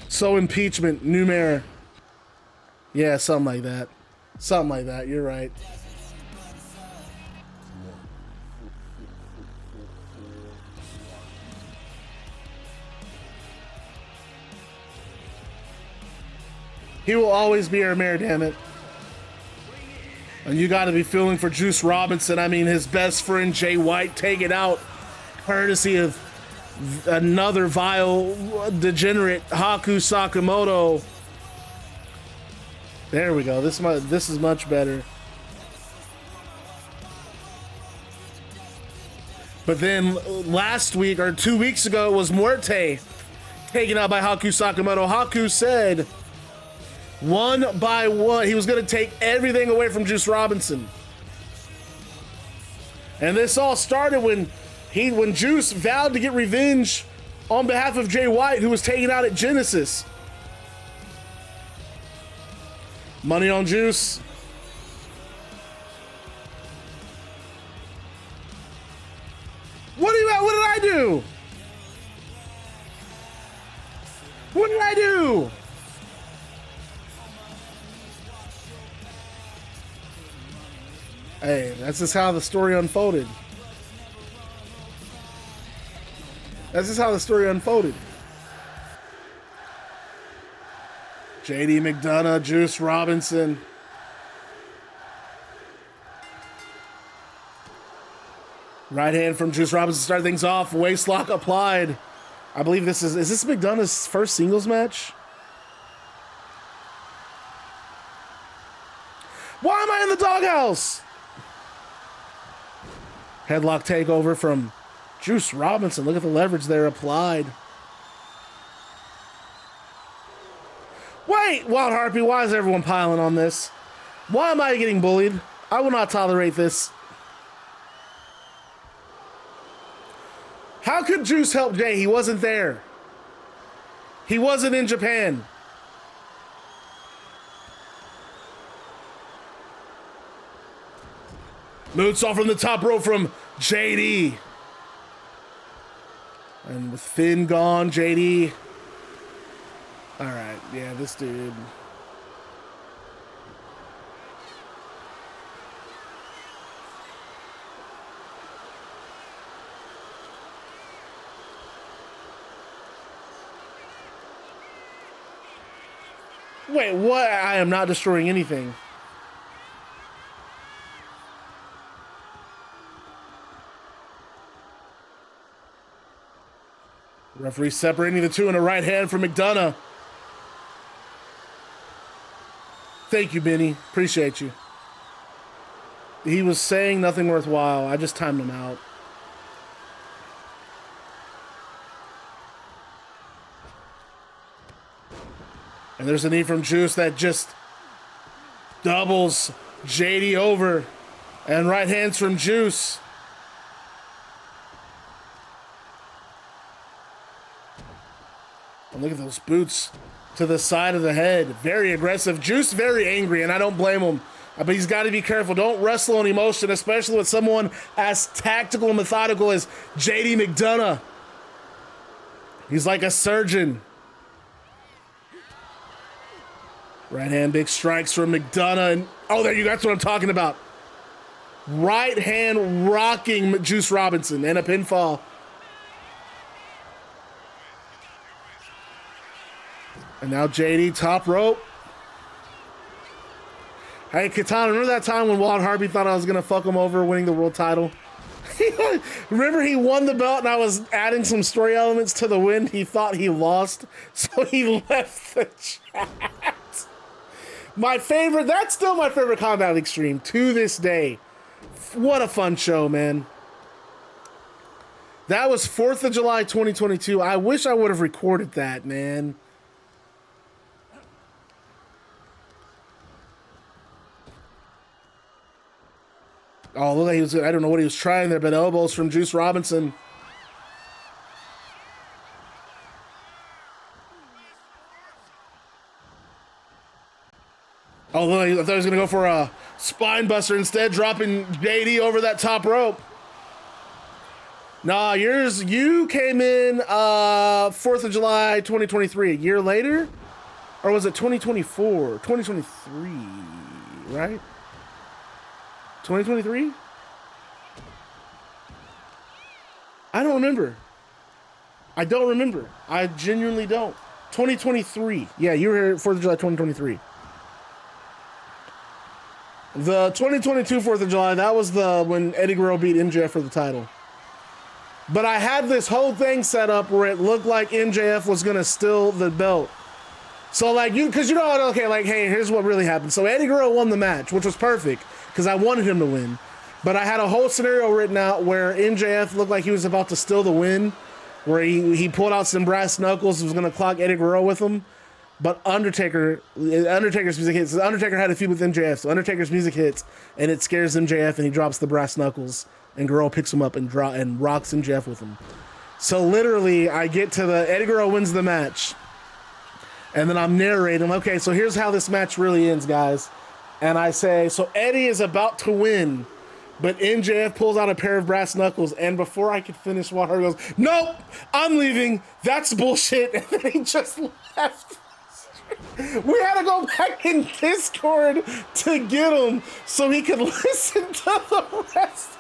So impeachment, new mayor. Yeah, something like that. Something like that, you're right. He will always be our mayor, damn it. And you got to be feeling for Juice Robinson. I mean, his best friend Jay White taken out, courtesy of another vile, degenerate Haku Sakamoto. There we go. This is much better. But then last week or 2 weeks ago, it was Muerte taken out by Haku Sakamoto. Haku said, one by one, he was going to take everything away from Juice Robinson. And this all started when Juice vowed to get revenge on behalf of Jay White, who was taken out at Genesis. Money on Juice. What did I do? What did I do? Hey, that's just how the story unfolded. That's just how the story unfolded. JD McDonagh, Juice Robinson. Right hand from Juice Robinson to start things off. Waist lock applied. I believe is this McDonagh's first singles match? Why am I in the doghouse? Headlock takeover from Juice Robinson. Look at the leverage there applied. Wait, Wild Harpy, why is everyone piling on this? Why am I getting bullied? I will not tolerate this. How could Juice help Jay? He wasn't there. He wasn't in Japan. Moonsault from the top rope from JD. And with Finn gone, JD. All right, yeah, this dude. Wait, what? I am not destroying anything. Referee separating the two in a right hand for McDonagh. Thank you, Benny. Appreciate you. He was saying nothing worthwhile. I just timed him out. And there's a knee from Juice that just doubles JD over. And right hands from Juice. And look at those boots to the side of the head. Very aggressive. Juice very angry, and I don't blame him. But he's got to be careful. Don't wrestle on emotion, especially with someone as tactical and methodical as JD McDonagh. He's like a surgeon. Right hand, big strikes from McDonagh. And, oh, there you go. That's what I'm talking about. Right hand rocking Juice Robinson and a pinfall. And now JD top rope. Hey, Katana, remember that time when Wild Harvey thought I was going to fuck him over winning the world title? Remember he won the belt and I was adding some story elements to the win? He thought he lost, so he left the chat. My favorite, that's still my favorite Combat League stream to this day. What a fun show, man. That was 4th of July, 2022. I wish I would have recorded that, man. Oh, look like he was, I don't know what he was trying there, but elbows from Juice Robinson. Oh, look, I thought he was going to go for a spine buster instead, dropping JD over that top rope. Nah, you came in 4th of July, 2023, a year later? Or was it 2024? 2023, right? 2023? I don't remember. I don't remember. I genuinely don't. 2023. Yeah, you were here 4th of July, 2023. The 2022 4th of July, that was when Eddie Guerrero beat MJF for the title. But I had this whole thing set up where it looked like MJF was going to steal the belt. So like because you know, okay, like, hey, here's what really happened. So Eddie Guerrero won the match, which was perfect because I wanted him to win. But I had a whole scenario written out where MJF looked like he was about to steal the win, where he pulled out some brass knuckles, was going to clock Eddie Guerrero with him. But Undertaker's music hits. Undertaker had a feud with MJF, so Undertaker's music hits, and it scares MJF, and he drops the brass knuckles, and Guerrero picks him up and rocks MJF with him. So literally, I get to Eddie Guerrero wins the match, and then I'm narrating, okay, so here's how this match really ends, guys. And I say, so Eddie is about to win, but MJF pulls out a pair of brass knuckles, and before I could finish, Water goes, nope, I'm leaving, that's bullshit, and then he just left. We had to go back in Discord to get him so he could listen to the rest.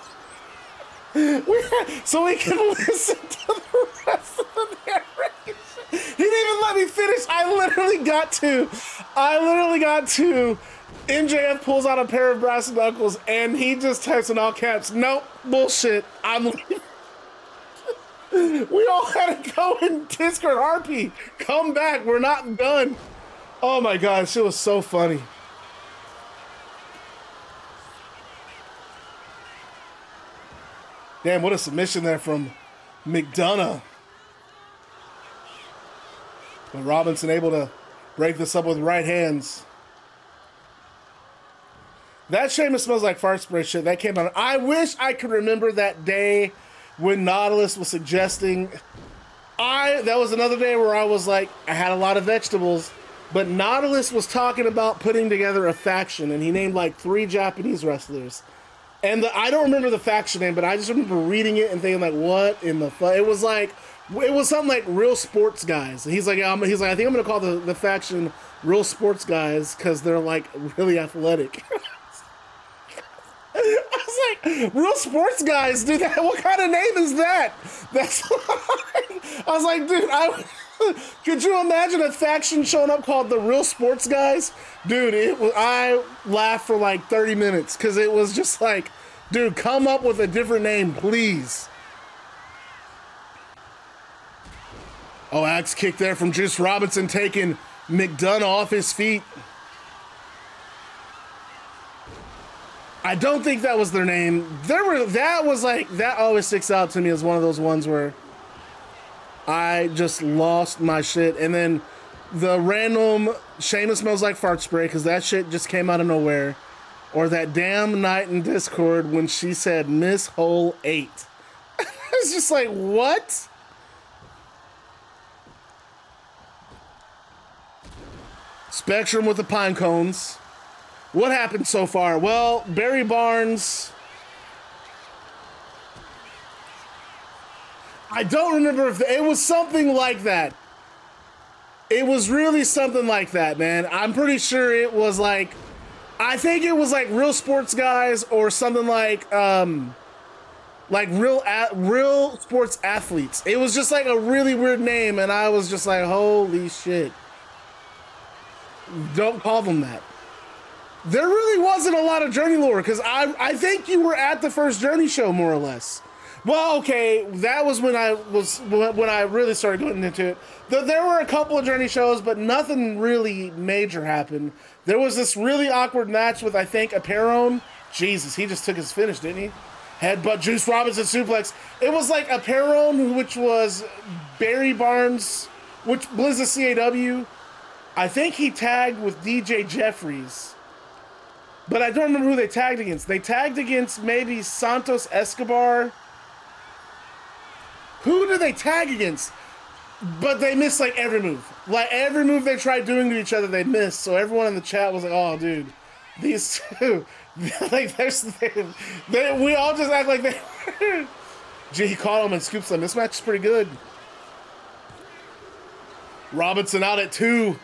So he could listen to the rest of the narration. He didn't even let me finish. I literally got to. MJF pulls out a pair of brass knuckles and he just types in all caps, nope, bullshit, I'm leaving. We all had to go in Discord. Harpy, come back, we're not done. Oh my gosh, it was so funny. Damn, what a submission there from McDonagh. But Robinson able to break this up with right hands. That Sheamus smells like fart spray shit. That came out. I wish I could remember that day when Nautilus was suggesting. That was another day where I was like, I had a lot of vegetables. But Nautilus was talking about putting together a faction, and he named like 3 Japanese wrestlers. And I don't remember the faction name, but I just remember reading it and thinking like, what in the fuck? It was something like Real Sports Guys. And he's like, I think I'm gonna call the faction Real Sports Guys because they're like really athletic. I was like, Real Sports Guys, dude. What kind of name is that? I was like, dude, could you imagine a faction showing up called the Real Sports Guys? Dude, I laughed for like 30 minutes because it was just like, dude, come up with a different name, please. Oh, axe kick there from Juice Robinson taking McDonagh off his feet. I don't think that was their name. That always sticks out to me as one of those ones where I just lost my shit. And then the random Shayna Smells Like Fart Spray, because that shit just came out of nowhere. Or that damn night in Discord when she said Miss Hole 8. It's just like, what? Spectrum with the pine cones. What happened so far? Well, Barry Barnes. I don't remember if it was something like that. It was really something like that, man. I'm pretty sure it was like, I think it was like Real Sports Guys or something like real sports athletes. It was just like a really weird name, and I was just like, holy shit. Don't call them that. There really wasn't a lot of Journey lore, because I think you were at the first Journey show, more or less. Well, okay, that was when I really started going into it. There were a couple of Journey shows, but nothing really major happened. There was this really awkward match with, I think, Apeiron. Jesus, he just took his finish, didn't he? Headbutt Juice Robinson suplex. It was like Apeiron, which was Barry Barnes, which was a CAW. I think he tagged with DJ Jeffries. But I don't remember who they tagged against. They tagged against maybe Santos Escobar. Who did they tag against? But they missed like every move. Like every move they tried doing to each other, they missed. So everyone in the chat was like, oh, dude, these two, like, we all just act like they. Gee, he caught him and scoops them. This match is pretty good. Robinson out at 2.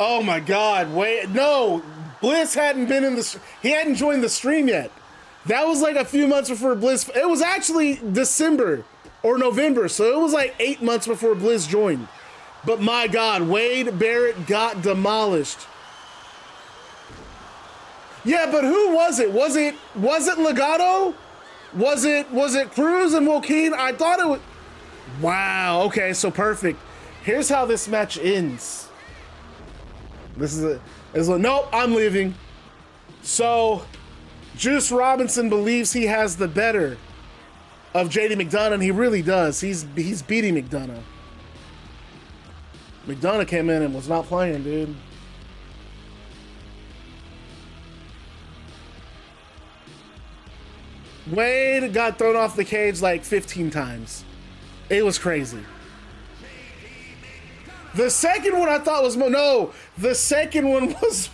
Oh my God, wait, no, Bliss hadn't been he hadn't joined the stream yet. That was like a few months before Bliss, it was actually December or November, so it was like 8 months before Bliss joined. But my God, Wade Barrett got demolished. Yeah, but who was it? Was it Legato? Was it Cruz and Joaquin? I thought it was, wow, okay, so perfect. Here's how this match ends. Nope, I'm leaving. So, Juice Robinson believes he has the better of JD McDonagh, and he really does. He's beating McDonagh. McDonagh came in and was not playing, dude. Wade got thrown off the cage like 15 times. It was crazy. The second one I thought was the second one was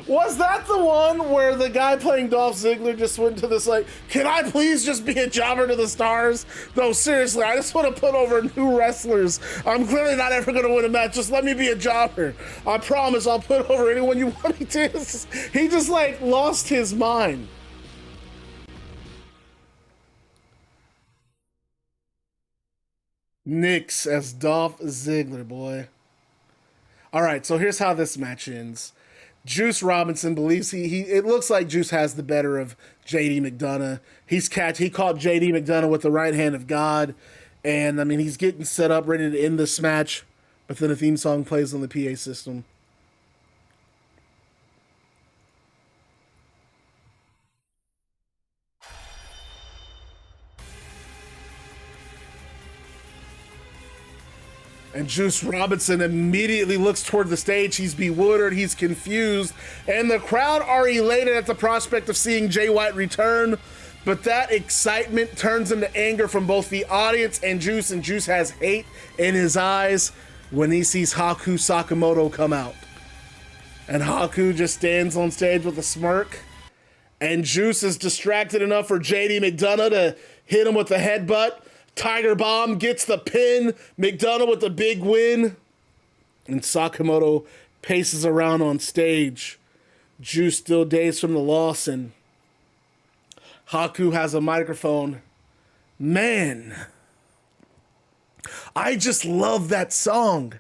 was that the one where the guy playing Dolph Ziggler just went to this like, can I please just be a jobber to the stars? No, seriously, I just want to put over new wrestlers. I'm clearly not ever going to win a match. Just let me be a jobber. I promise I'll put over anyone you want me to. He just like lost his mind. Nix as Dolph Ziggler, boy. All right, so here's how this match ends. Juice Robinson believes it looks like Juice has the better of JD McDonagh. He caught JD McDonagh with the right hand of God, and I mean he's getting set up ready to end this match, but then a theme song plays on the PA system. And Juice Robinson immediately looks toward the stage. He's bewildered, he's confused, and the crowd are elated at the prospect of seeing Jay White return. But that excitement turns into anger from both the audience and Juice has hate in his eyes when he sees Haku Sakamoto come out. And Haku just stands on stage with a smirk, and Juice is distracted enough for JD McDonagh to hit him with the headbutt. Tiger Bomb gets the pin. McDonagh with the big win. And Sakamoto paces around on stage. Juice still dazed from the loss, and Haku has a microphone. Man, I just love that song.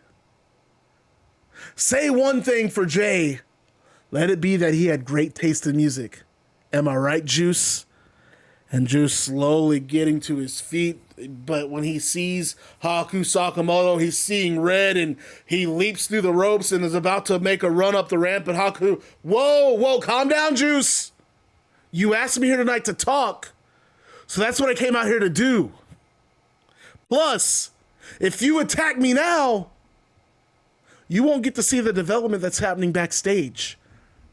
Say one thing for Jay. Let it be that he had great taste in music. Am I right, Juice? And Juice slowly getting to his feet, but when he sees Haku Sakamoto, he's seeing red, and he leaps through the ropes and is about to make a run up the ramp, and Haku, whoa, calm down, Juice. You asked me here tonight to talk, so that's what I came out here to do. Plus, if you attack me now, you won't get to see the development that's happening backstage.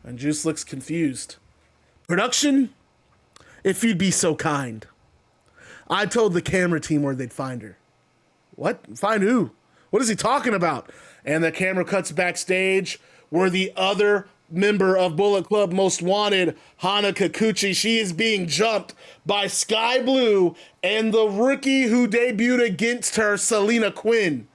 And Juice looks confused. Production? If you'd be so kind. I told the camera team where they'd find her. What? Find who? What is he talking about? And the camera cuts backstage where the other member of Bullet Club Most Wanted, Hana Kikuchi, she is being jumped by Sky Blue and the rookie who debuted against her, Selena Quinn.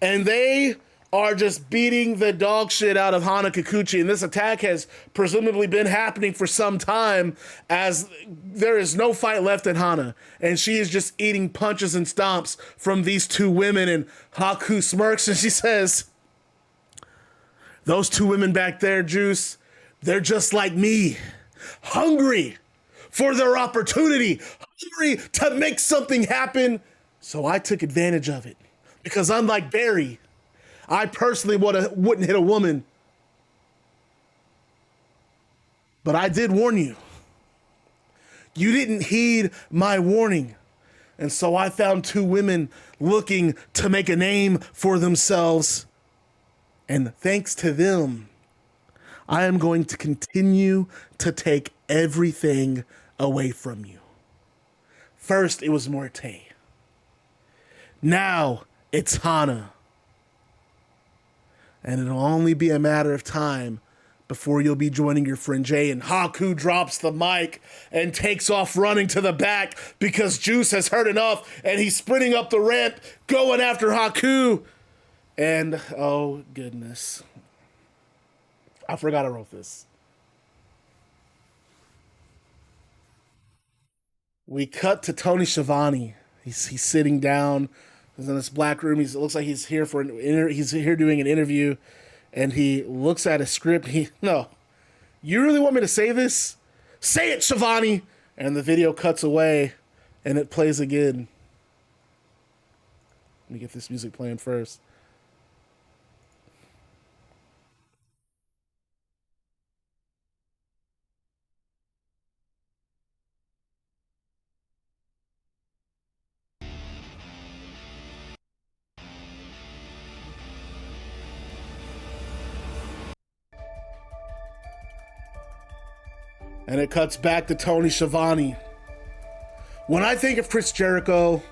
And they are just beating the dog shit out of Hana Kikuchi. And this attack has presumably been happening for some time, as there is no fight left in Hana. And she is just eating punches and stomps from these two women. And Haku smirks and she says, those two women back there, Juice, they're just like me. Hungry for their opportunity. Hungry to make something happen. So I took advantage of it. Because unlike Barry, I personally wouldn't hit a woman. But I did warn you. You didn't heed my warning. And so I found two women looking to make a name for themselves. And thanks to them, I am going to continue to take everything away from you. First, it was Morte. Now, it's Hana. And it'll only be a matter of time before you'll be joining your friend Jay. And Haku drops the mic and takes off running to the back because Juice has heard enough, and he's sprinting up the ramp, going after Haku. And, oh goodness, I forgot I wrote this. We cut to Tony Schiavone. He's sitting down. He's in this black room. It looks like he's here for he's here doing an interview, and he looks at a script. No, you really want me to say this? Say it, Schiavone. And the video cuts away, and it plays again. Let me get this music playing first. And it cuts back to Tony Schiavone. When I think of Chris Jericho,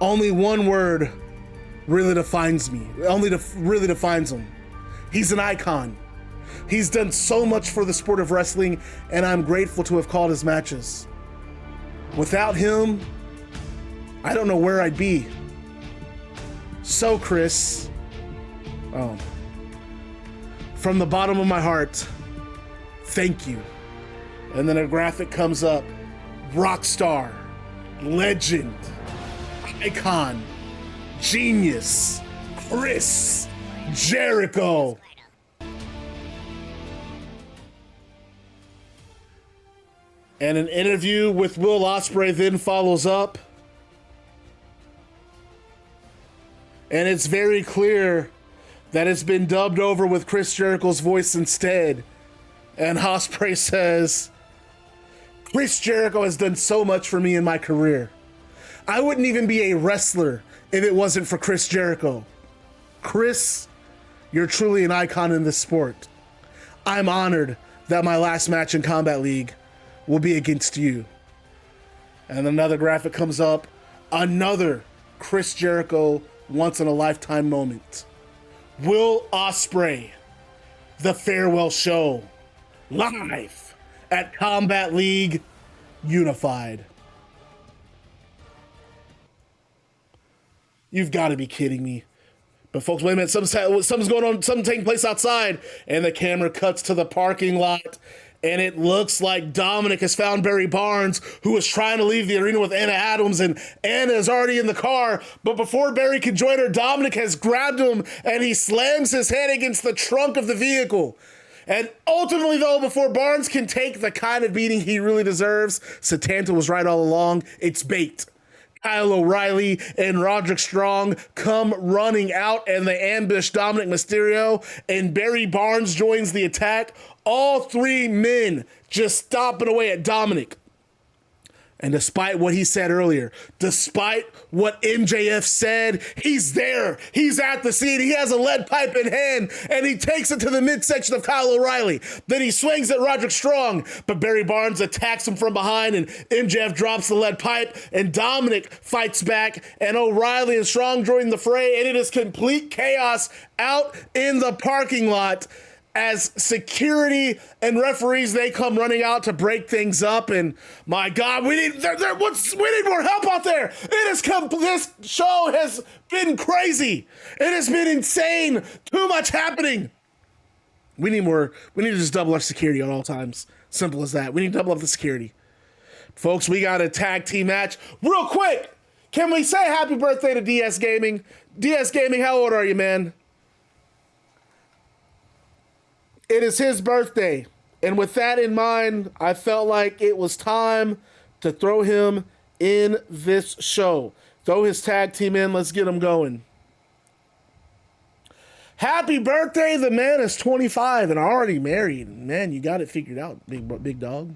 only one word really defines me. Really defines him. He's an icon. He's done so much for the sport of wrestling, and I'm grateful to have called his matches. Without him, I don't know where I'd be. So, Chris, from the bottom of my heart, thank you. And then a graphic comes up. Rock star, legend, icon, genius, Chris Jericho. And an interview with Will Ospreay then follows up. And it's very clear that it's been dubbed over with Chris Jericho's voice instead. And Ospreay says, Chris Jericho has done so much for me in my career. I wouldn't even be a wrestler if it wasn't for Chris Jericho. Chris, you're truly an icon in this sport. I'm honored that my last match in Combat League will be against you. And another graphic comes up. Another Chris Jericho once-in-a-lifetime moment. Will Ospreay, the farewell show, live at Combat League Unified. You've got to be kidding me. But folks, wait a minute, something's going on, something's taking place outside, and the camera cuts to the parking lot, and it looks like Dominik has found Barry Barnes, who was trying to leave the arena with Anna Adams, and Anna is already in the car, but before Barry can join her, Dominik has grabbed him, and he slams his head against the trunk of the vehicle. And ultimately, though, before Barnes can take the kind of beating he really deserves, Setanta was right all along. It's baked. Kyle O'Reilly and Roderick Strong come running out, and they ambush Dominik Mysterio, and Barry Barnes joins the attack. All three men just stomping away at Dominik. And despite what he said earlier, despite what MJF said, he's there. He's at the scene. He has a lead pipe in hand, and he takes it to the midsection of Kyle O'Reilly. Then he swings at Roderick Strong, but Barry Barnes attacks him from behind, and MJF drops the lead pipe, and Dominik fights back, and O'Reilly and Strong join the fray, and it is complete chaos out in the parking lot as security and referees, they come running out to break things up. And my God, we need more help out there. This show has been crazy. It has been insane. Too much happening. We need more. We need to just double our security at all times. Simple as that. We need to double up the security. Folks, we got a tag team match. Real quick, can we say happy birthday to DS Gaming? DS Gaming, how old are you, man? It is his birthday, and with that in mind, I felt like it was time to throw him in this show. Throw his tag team in. Let's get him going. Happy birthday. The man is 25 and already married. Man, you got it figured out, big dog.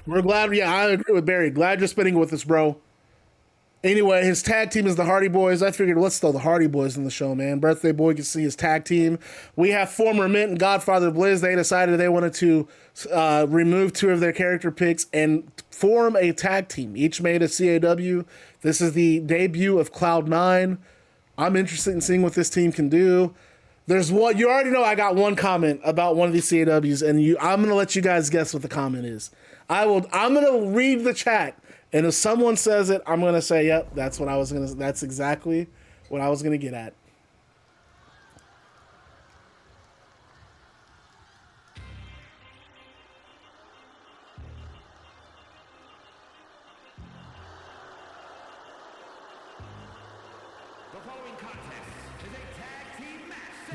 We're glad. Yeah, I agree with Barry. Glad you're spending it with us, bro. Anyway, his tag team is the Hardy Boys. I figured let's throw the Hardy Boys in the show, man. Birthday Boy can see his tag team. We have former Mint and Godfather Blizz. They decided they wanted to remove two of their character picks and form a tag team. Each made a CAW. This is the debut of Cloud9. I'm interested in seeing what this team can do. There's one. You already know I got one comment about one of these CAWs, and I'm gonna let you guys guess what the comment is. I'm gonna read the chat, and if someone says it, I'm gonna say, "Yep, that's exactly what I was gonna get at."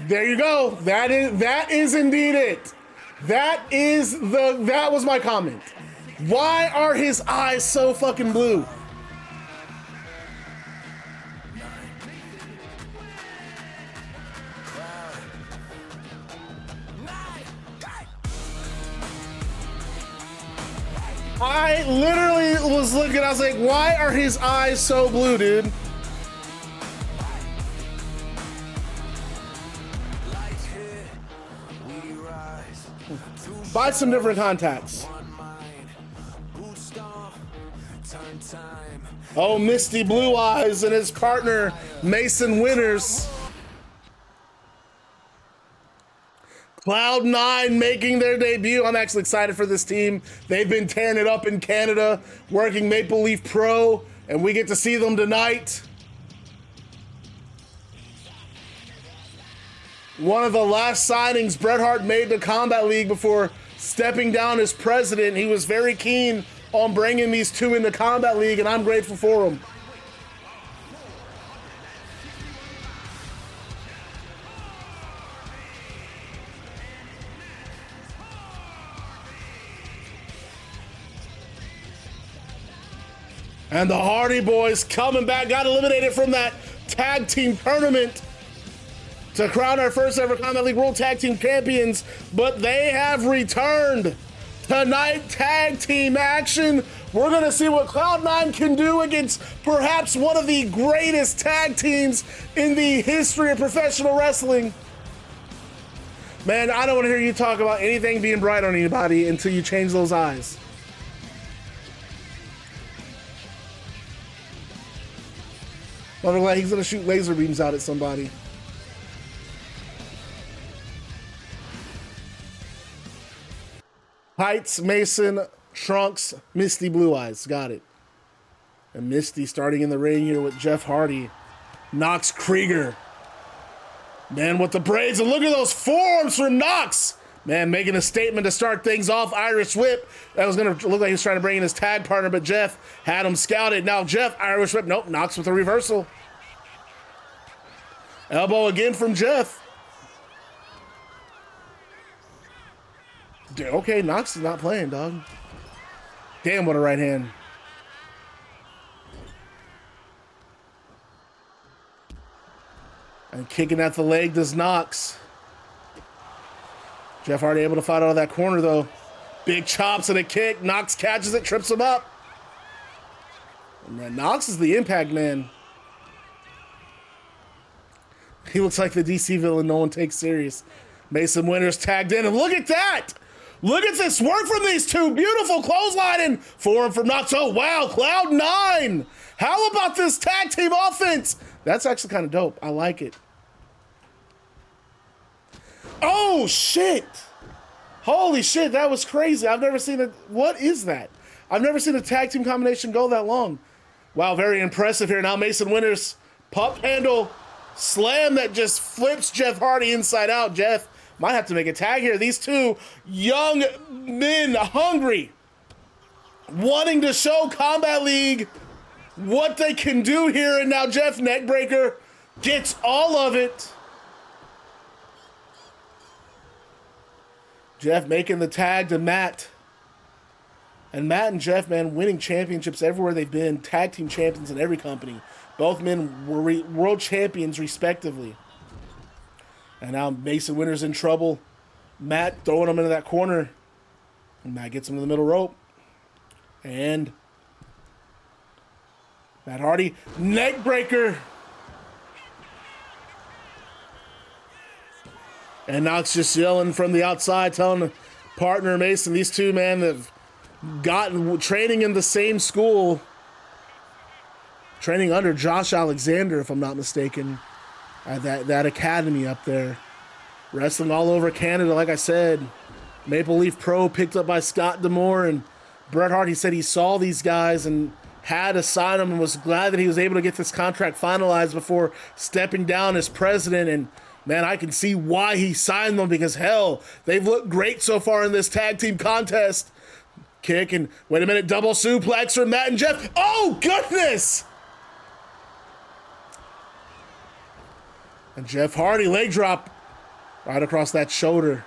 There you go. That is indeed it. That was my comment. Why are his eyes so fucking blue? I literally was looking, I was like, why are his eyes so blue, dude? Buy some different contacts. Oh, Misty Blue Eyes and his partner, Mason Winters. Cloud9 making their debut. I'm actually excited for this team. They've been tearing it up in Canada, working Maple Leaf Pro, and we get to see them tonight. One of the last signings Bret Hart made to Combat League before stepping down as president. He was very keen on bringing these two into Combat League, and I'm grateful for him. And the Hardy Boys coming back, got eliminated from that tag team tournament to crown our first ever Combat League World Tag Team Champions, but they have returned. Tonight, tag team action. We're going to see what Cloud9 can do against perhaps one of the greatest tag teams in the history of professional wrestling. Man, I don't want to hear you talk about anything being bright on anybody until you change those eyes. I'm glad he's going to shoot laser beams out at somebody. Heights, Mason, Trunks, Misty Blue Eyes. Got it. And Misty starting in the ring here with Jeff Hardy. Knox Krieger. Man with the braids. And look at those forearms from Knox. Man, making a statement to start things off. Irish whip. That was going to look like he was trying to bring in his tag partner, but Jeff had him scouted. Now Jeff, Irish whip. Nope, knocks with a reversal. Elbow again from Jeff. Okay, Knox is not playing, dog. Damn, what a right hand. And kicking at the leg does Knox. Jeff Hardy able to fight out of that corner, though. Big chops and a kick. Knox catches it, trips him up. And then Knox is the impact man. He looks like the DC villain no one takes serious. Mason Winters tagged in, and look at that! Look at this work from these two. Beautiful clothesline and forearm from Knox. Oh, wow, Cloud9. How about this tag team offense? That's actually kind of dope. I like it. Oh, shit. Holy shit, that was crazy. I've never seen it. What is that? I've never seen a tag team combination go that long. Wow, very impressive here. Now Mason Winters, pump handle, slam that just flips Jeff Hardy inside out. Jeff might have to make a tag here. These two young men, hungry, wanting to show Combat League what they can do here. And now Jeff, neckbreaker, gets all of it. Jeff making the tag to Matt. And Matt and Jeff, man, winning championships everywhere they've been. Tag team champions in every company. Both men were world champions, respectively. And now Mason Winters in trouble. Matt throwing him into that corner. And Matt gets him to the middle rope. And Matt Hardy, neck breaker. And Knox just yelling from the outside, telling the partner Mason, these two, man, have gotten training in the same school. Training under Josh Alexander, if I'm not mistaken. At that academy up there. Wrestling all over Canada, like I said. Maple Leaf Pro picked up by Scott D'Amore, and Bret Hart, he said he saw these guys and had to sign them and was glad that he was able to get this contract finalized before stepping down as president. And man, I can see why he signed them, because hell, they've looked great so far in this tag team contest. Kick and wait a minute, double suplex from Matt and Jeff. Oh goodness! And Jeff Hardy, leg drop right across that shoulder.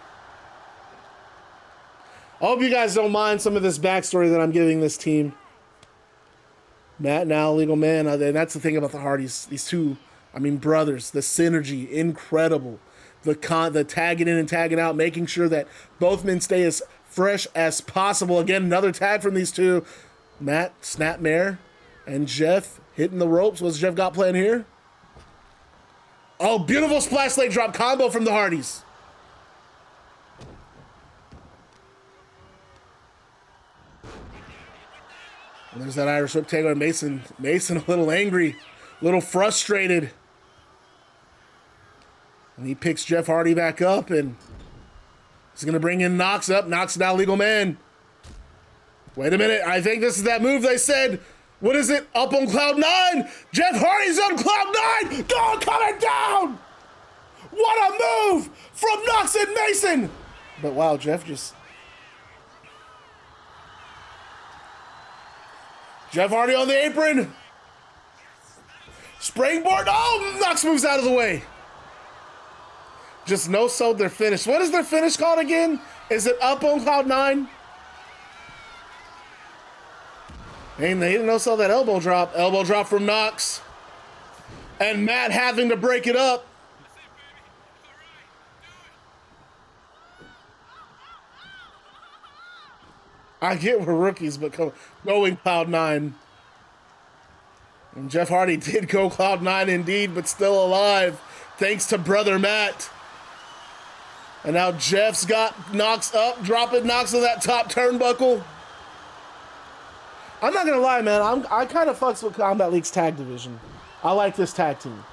I hope you guys don't mind some of this backstory that I'm giving this team. Matt now, legal man, and that's the thing about the Hardys. These two, I mean, brothers, the synergy, incredible. The tagging in and tagging out, making sure that both men stay as fresh as possible. Again, another tag from these two. Matt, snapmare, and Jeff hitting the ropes. What's Jeff got playing here? Oh, beautiful splash leg drop combo from the Hardys. And there's that Irish whip takeover. Mason a little angry, a little frustrated. And he picks Jeff Hardy back up, and he's going to bring in Knox up. Knox now legal man. Wait a minute. I think this is that move they said. What is it? Up on Cloud9. Jeff Hardy's on Cloud9. Go, coming down. What a move from Knox and Mason. But wow, Jeff Hardy on the apron. Springboard. Oh, Knox moves out of the way. Just no-sold their finish. What is their finish called again? Is it up on Cloud9? And they didn't no-sell that elbow drop. Elbow drop from Knox. And Matt having to break it up. I get we're rookies, but going Cloud9. And Jeff Hardy did go Cloud9 indeed, but still alive, thanks to brother Matt. And now Jeff's got Knox up, dropping Knox on that top turnbuckle. I'm not gonna lie, man. I kind of fucks with Combat League's tag division. I like this tag team.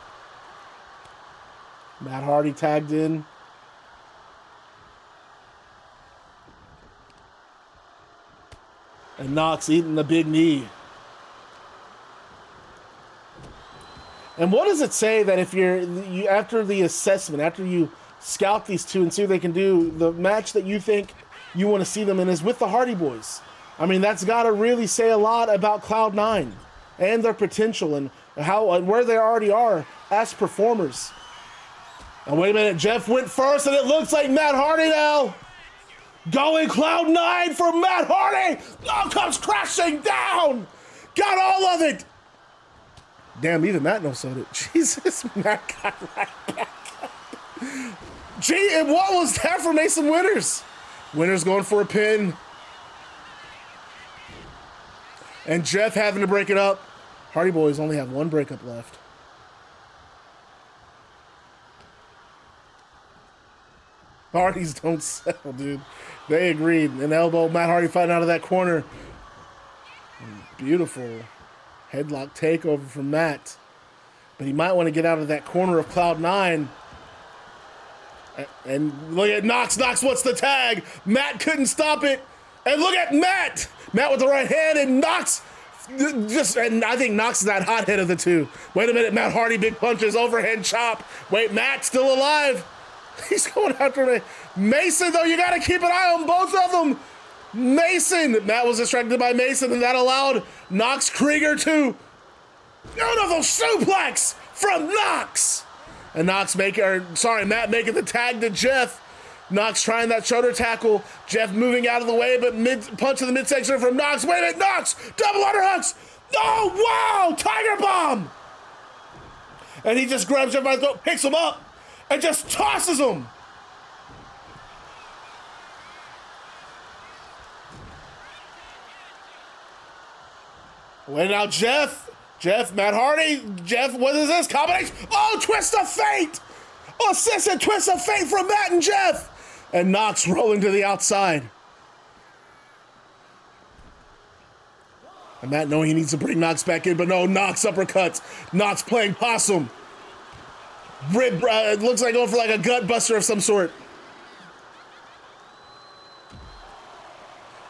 Matt Hardy tagged in. And Knox eating the big knee. And what does it say that if you're after the assessment, after you scout these two and see what they can do. The match that you think you want to see them in is with the Hardy Boys. I mean, that's got to really say a lot about Cloud9 and their potential and how and where they already are as performers. And wait a minute, Jeff went first, and it looks like Matt Hardy now. Going Cloud9 for Matt Hardy. Oh, comes crashing down. Got all of it. Damn, even Matt knows so did. Jesus, Matt got right back up. Gee, and what was that for Mason Winters? Winters going for a pin. And Jeff having to break it up. Hardy Boys only have one breakup left. Hardys don't sell, dude. They agreed. An elbow, Matt Hardy fighting out of that corner. Beautiful headlock takeover from Matt. But he might want to get out of that corner of Cloud9. And look at Knox. Knox wants the tag. Matt couldn't stop it. And look at Matt. Matt with the right hand, and Knox and I think Knox is that hothead of the two. Wait a minute, Matt Hardy, big punches, overhead chop. Wait, Matt still alive. He's going after me. Mason, though, you got to keep an eye on both of them. Mason. Matt was distracted by Mason, and that allowed Knox Krieger to beautiful suplex from Knox. And Matt making the tag to Jeff. Knox trying that shoulder tackle. Jeff moving out of the way, but punch in the midsection from Knox. Wait a minute, Knox! Double underhooks! Oh, wow! Tiger bomb! And he just grabs Jeff by the throat, picks him up, and just tosses him. Wait now, Jeff, Matt Hardy, Jeff, what is this combination? Oh, twist of fate! Assisted twist of fate from Matt and Jeff! And Knox rolling to the outside. And Matt knowing he needs to bring Knox back in, but no, Knox uppercuts. Knox playing possum. It looks like going for like a gut buster of some sort.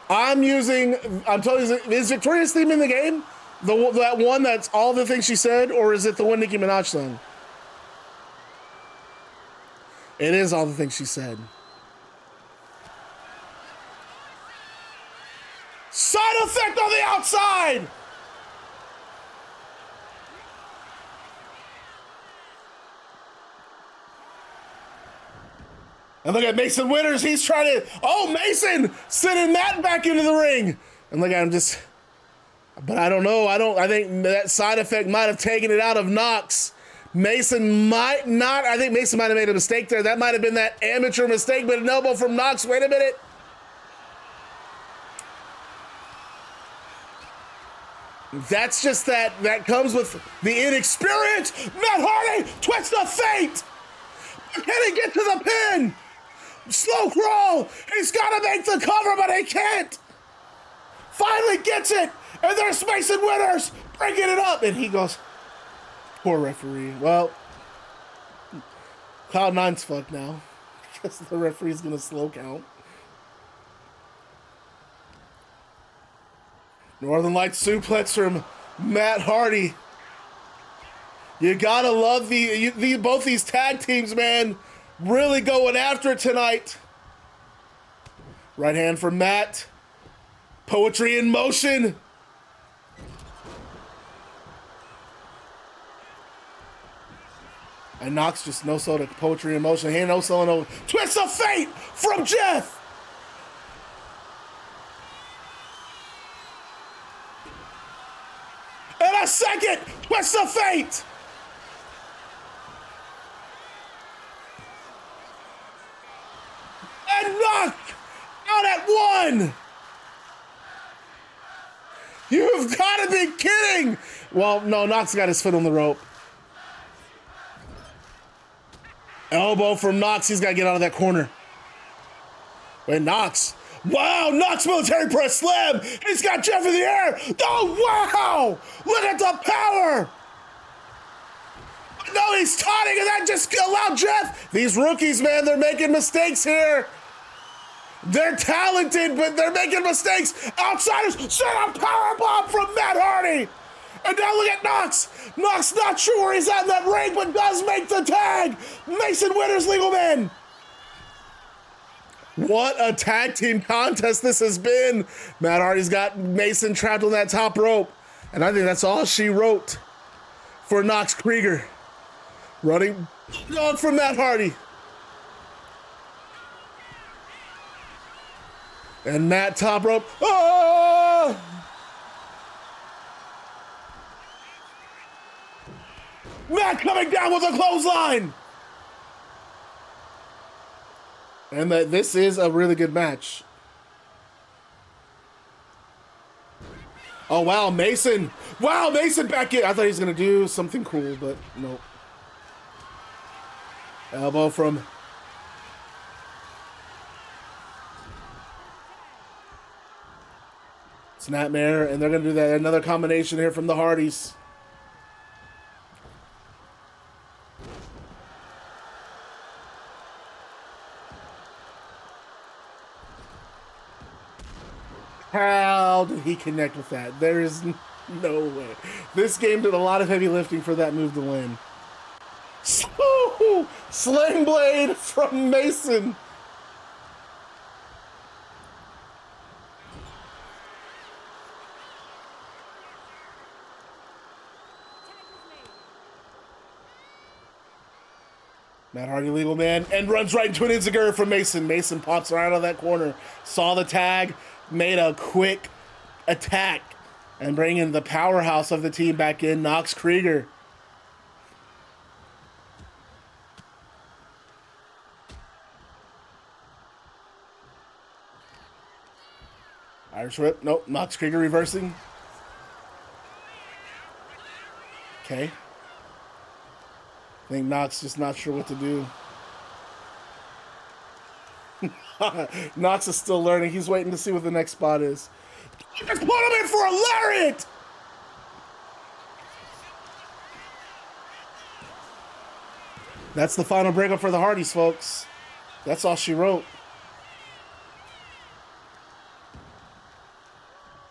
I'm telling you, is Victoria's theme in the game? That one that's all the things she said, or is it the one Nicki Minaj sung? It is all the things she said. Side effect on the outside! And look at Mason Winters, he's trying to, Mason sending Matt back into the ring. And look at him but I don't know, I think that side effect might have taken it out of Knox. Mason might not, I think Mason might have made a mistake there. That might have been that amateur mistake, but an elbow from Knox, wait a minute. That's just that comes with the inexperience. Matt Hardy, twist of fate. Can he get to the pin? Slow crawl. He's got to make the cover, but he can't. Finally gets it. And there's Mason Winters breaking it up. And he goes, poor referee. Well, Cloud9's fucked now. Because the referee's going to slow count. Northern Lights suplex from Matt Hardy. You gotta love both these tag teams, man. Really going after it tonight. Right hand from Matt. Poetry in motion. And Knox just no-so to poetry in motion. He no-so and over. Twist of fate from Jeff. And a second twist of fate. And knocked out at one. You've got to be kidding. Well, no, Knox got his foot on the rope. Elbow from Knox. He's got to get out of that corner. Wait, Knox. Wow, Knox military press slam. He's got Jeff in the air. Oh, wow. Look at the power. No, he's taunting, and that just allowed Jeff. These rookies, man, they're making mistakes here. They're talented, but they're making mistakes. Outsiders set a powerbomb from Matt Hardy. And now look at Knox. Knox not sure where he's at in that ring, but does make the tag. Mason Winters, legal man. What a tag team contest this has been. Matt Hardy's got Mason trapped on that top rope. And I think that's all she wrote for Knox Krieger. Running on from Matt Hardy. And Matt top rope. Oh! Matt coming down with a clothesline. And this is a really good match. Oh, wow, Mason. Wow, Mason back in. I thought he was going to do something cool, but nope. Elbow from... Snapmare, and they're going to do that. Another combination here from the Hardys. How did he connect with that? There is no way. This game did a lot of heavy lifting for that move to win. So, Sling Blade from Mason. Matt Hardy, legal man, and runs right into an Inzaguri from Mason. Mason pops right out of that corner. Saw the tag, made a quick attack, and bringing the powerhouse of the team back in, Knox Krieger. Irish whip, nope, Knox Krieger reversing. Okay. I think Knox just not sure what to do. Knox is still learning. He's waiting to see what the next spot is. Just put him in for a lariat! That's the final breakup for the Hardys, folks. That's all she wrote.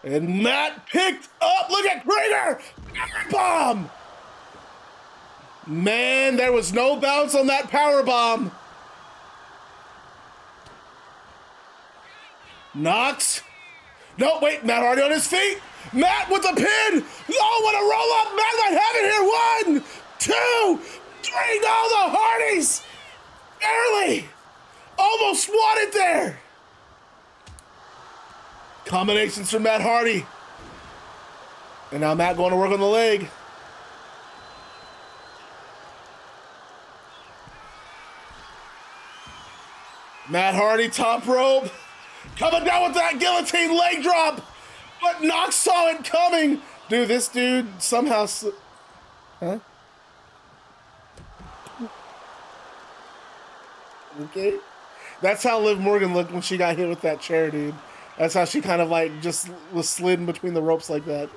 And Matt picked up. Look at Krieger! Bomb! Man, there was no bounce on that power bomb. Knox. No, wait, Matt Hardy on his feet. Matt with the pin. Oh, what a roll up. Matt might have it here. 1, 2, 3. No, the Hardys. Barely. Almost won it there. Combinations from Matt Hardy. And now Matt going to work on the leg. Matt Hardy, top rope. Coming down with that guillotine leg drop. But Knox saw it coming. Dude, this dude somehow... Huh? Okay. That's how Liv Morgan looked when she got hit with that chair, dude. That's how she kind of like just was slid in between the ropes like that.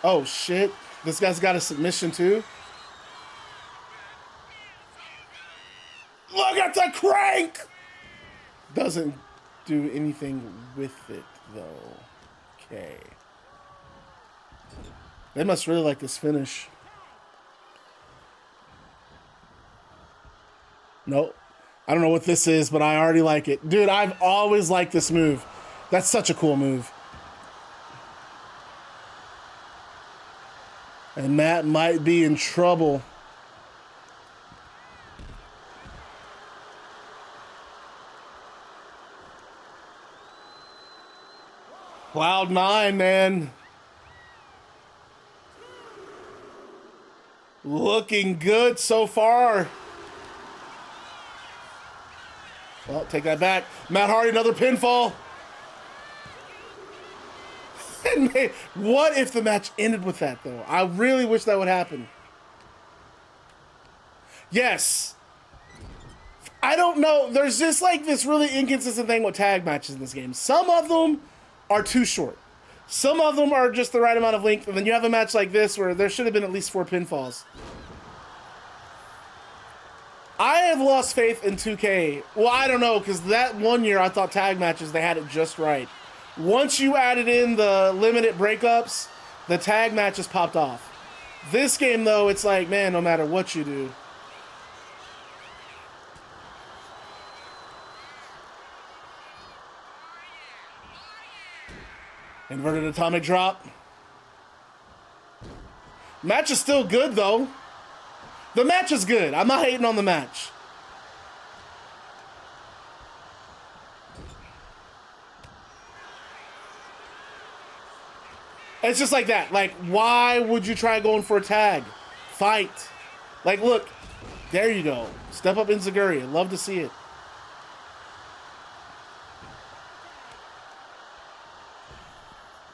Oh shit, this guy's got a submission too. Look at the crank! Doesn't do anything with it though. Okay. They must really like this finish. Nope. I don't know what this is, but I already like it. Dude, I've always liked this move. That's such a cool move. And Matt might be in trouble. Cloud9, man. Looking good so far. Well, take that back. Matt Hardy, another pinfall. What if the match ended with that, though? I really wish that would happen. Yes. I don't know. There's just like this really inconsistent thing with tag matches in this game. Some of them are too short. Some of them are just the right amount of length. And then you have a match like this where there should have been at least 4 pinfalls. I have lost faith in 2K. Well, I don't know, because that one year I thought tag matches, they had it just right. Once you added in the limited breakups, the tag matches popped off. This game, though, it's like, man, no matter what you do. Inverted atomic drop. Match is still good, though. The match is good. I'm not hating on the match. It's just like that. Like, why would you try going for a tag? Fight. Like, look. There you go. Step up Enziguri. Love to see it.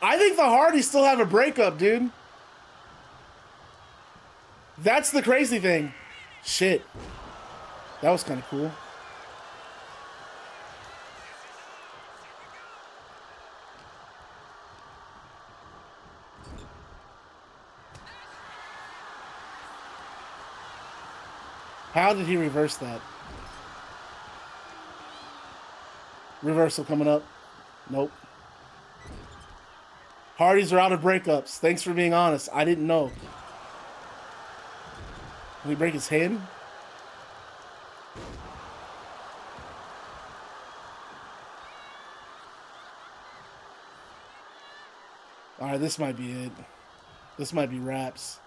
I think the Hardys still have a breakup, dude. That's the crazy thing. Shit. That was kind of cool. How did he reverse that? Reversal coming up. Nope. Hardys are out of breakups. Thanks for being honest. I didn't know. Did he break his hand? Alright, this might be it. This might be wraps.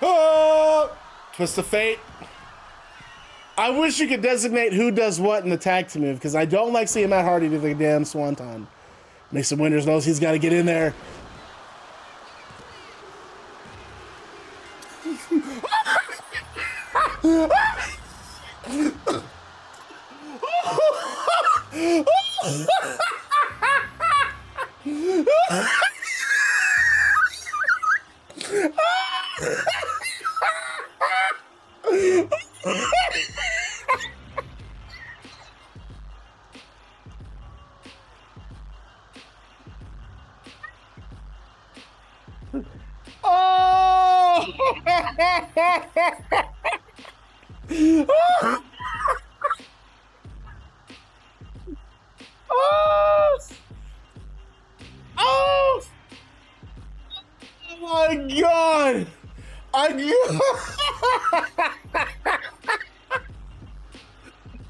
Oh! Twist of fate. I wish you could designate who does what in the tag team move, because I don't like seeing Matt Hardy do the damn swanton. Mason Winters knows he's got to get in there.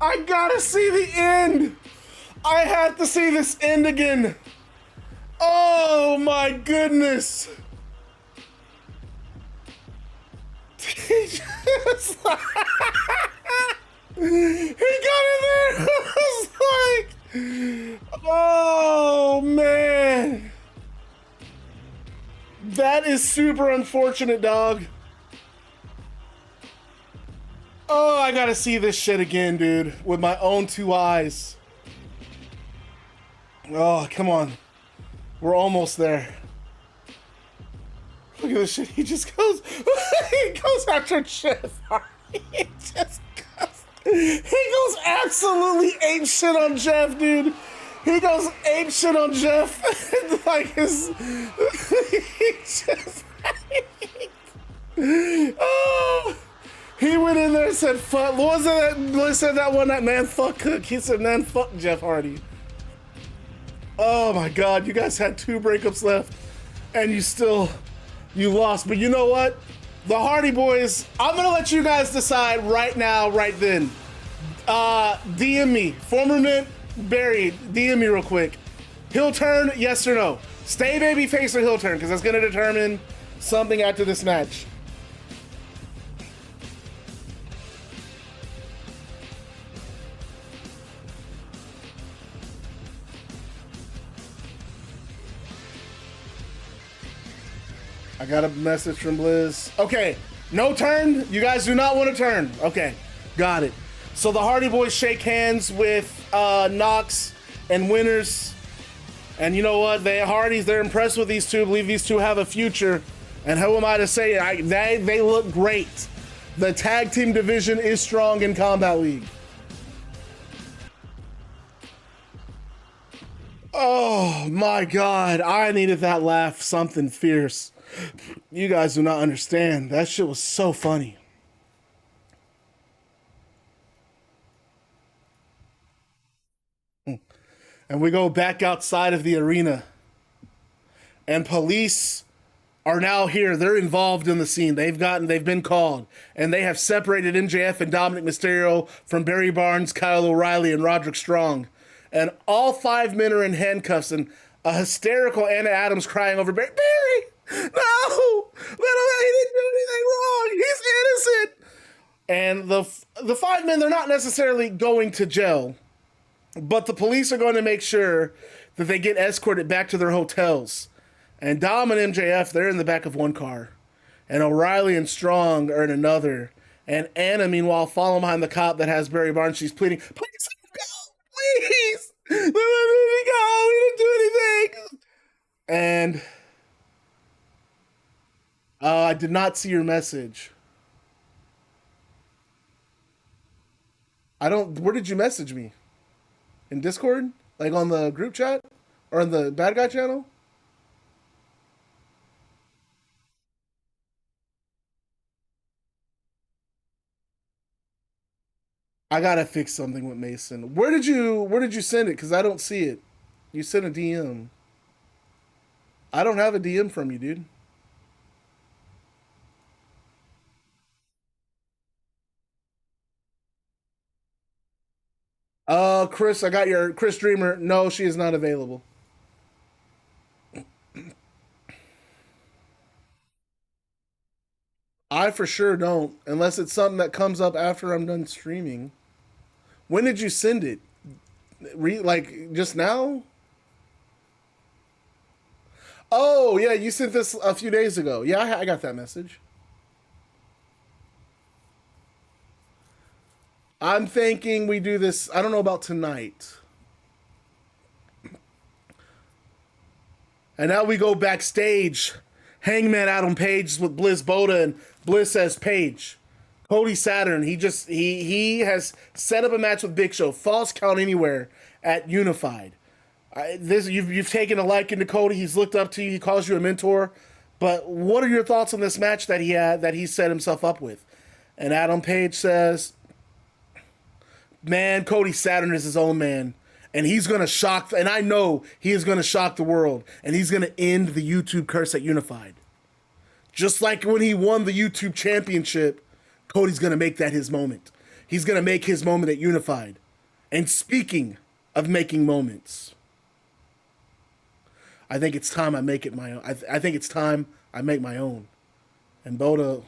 I gotta see the end. I have to see this end again. Oh my goodness. He got in there. I was like, oh man. That is super unfortunate, dog. Oh, I gotta see this shit again, dude, with my own two eyes. Oh, come on. We're almost there. Look at this shit. He just goes, he goes after Jeff. He just he goes absolutely ape shit on Jeff, dude. He goes ape shit on Jeff. Like his, he just, oh. He went in there and said, fuck, what was that, said that one, that man fuck Cook. He said, man, fuck Jeff Hardy. Oh my God, you guys had 2 breakups left and you lost. But you know what? The Hardy Boys, I'm gonna let you guys decide right now, right then. DM me, former mint Barry, DM me real quick. Heel turn, yes or no? Stay babyface or heel turn, because that's gonna determine something after this match. I got a message from Blizz. Okay, no turn. You guys do not want to turn. Okay, got it. So the Hardy Boys shake hands with Knox and Winters. And you know what? Hardys, they're impressed with these two. Believe these two have a future. And who am I to say it? They look great. The tag team division is strong in Combat League. Oh my God, I needed that laugh, something fierce. You guys do not understand. That shit was so funny. And we go back outside of the arena. And police are now here. They're involved in the scene. They've been called. And they have separated MJF and Dominik Mysterio from Barry Barnes, Kyle O'Reilly, and Roderick Strong. And all 5 men are in handcuffs, and a hysterical Anna Adams crying over Barry. Barry! No! He didn't do anything wrong! He's innocent! And the 5 men, they're not necessarily going to jail, but the police are going to make sure that they get escorted back to their hotels. And Dom and MJF, they're in the back of one car. And O'Reilly and Strong are in another. And Anna, meanwhile, following behind the cop that has Barry Barnes. She's pleading, please, go, please. Let me go. We didn't do anything. And I did not see your message. Where did you message me? In Discord? Like on the group chat? Or on the Bad Guy channel? I gotta fix something with Mason. Where did you send it? Because I don't see it. You sent a DM. I don't have a DM from you, dude. Chris, I got your Chris Dreamer. No, she is not available. I for sure don't, unless it's something that comes up after I'm done streaming. When did you send it? Like just now? Oh yeah, you sent this a few days ago. Yeah, I got that message. I'm thinking we do this. I don't know about tonight. And now we go backstage. Hangman Adam Page with Bliss Boda, and Bliss as Page. Cody Saturn, he has set up a match with Big Show, false count anywhere at Unified. You've taken a liking to Cody. He's looked up to you. He calls you a mentor. But what are your thoughts on this match that he set himself up with? And Adam Page says, "Man, Cody Saturn is his own man, and he's gonna shock. And I know he is gonna shock the world, and he's gonna end the YouTube curse at Unified. Just like when he won the YouTube championship, Cody's gonna make that his moment. He's gonna make his moment at Unified. And speaking of making moments, I think it's time I make it my own. I think it's time I make my own. And Boda,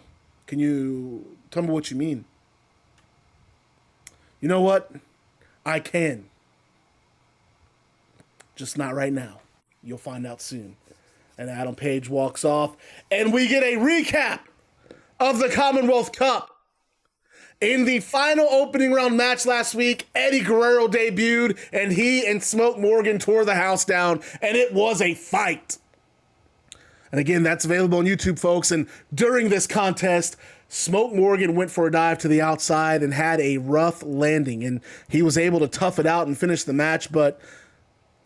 can you tell me what you mean?" You know what? I can. Just not right now. You'll find out soon. And Adam Page walks off, and we get a recap of the Commonwealth Cup. In the final opening round match last week, Eddie Guerrero debuted, and he and Smoke Morgan tore the house down, and it was a fight. And again, that's available on YouTube, folks. And during this contest, Smoke Morgan went for a dive to the outside and had a rough landing, and he was able to tough it out and finish the match, but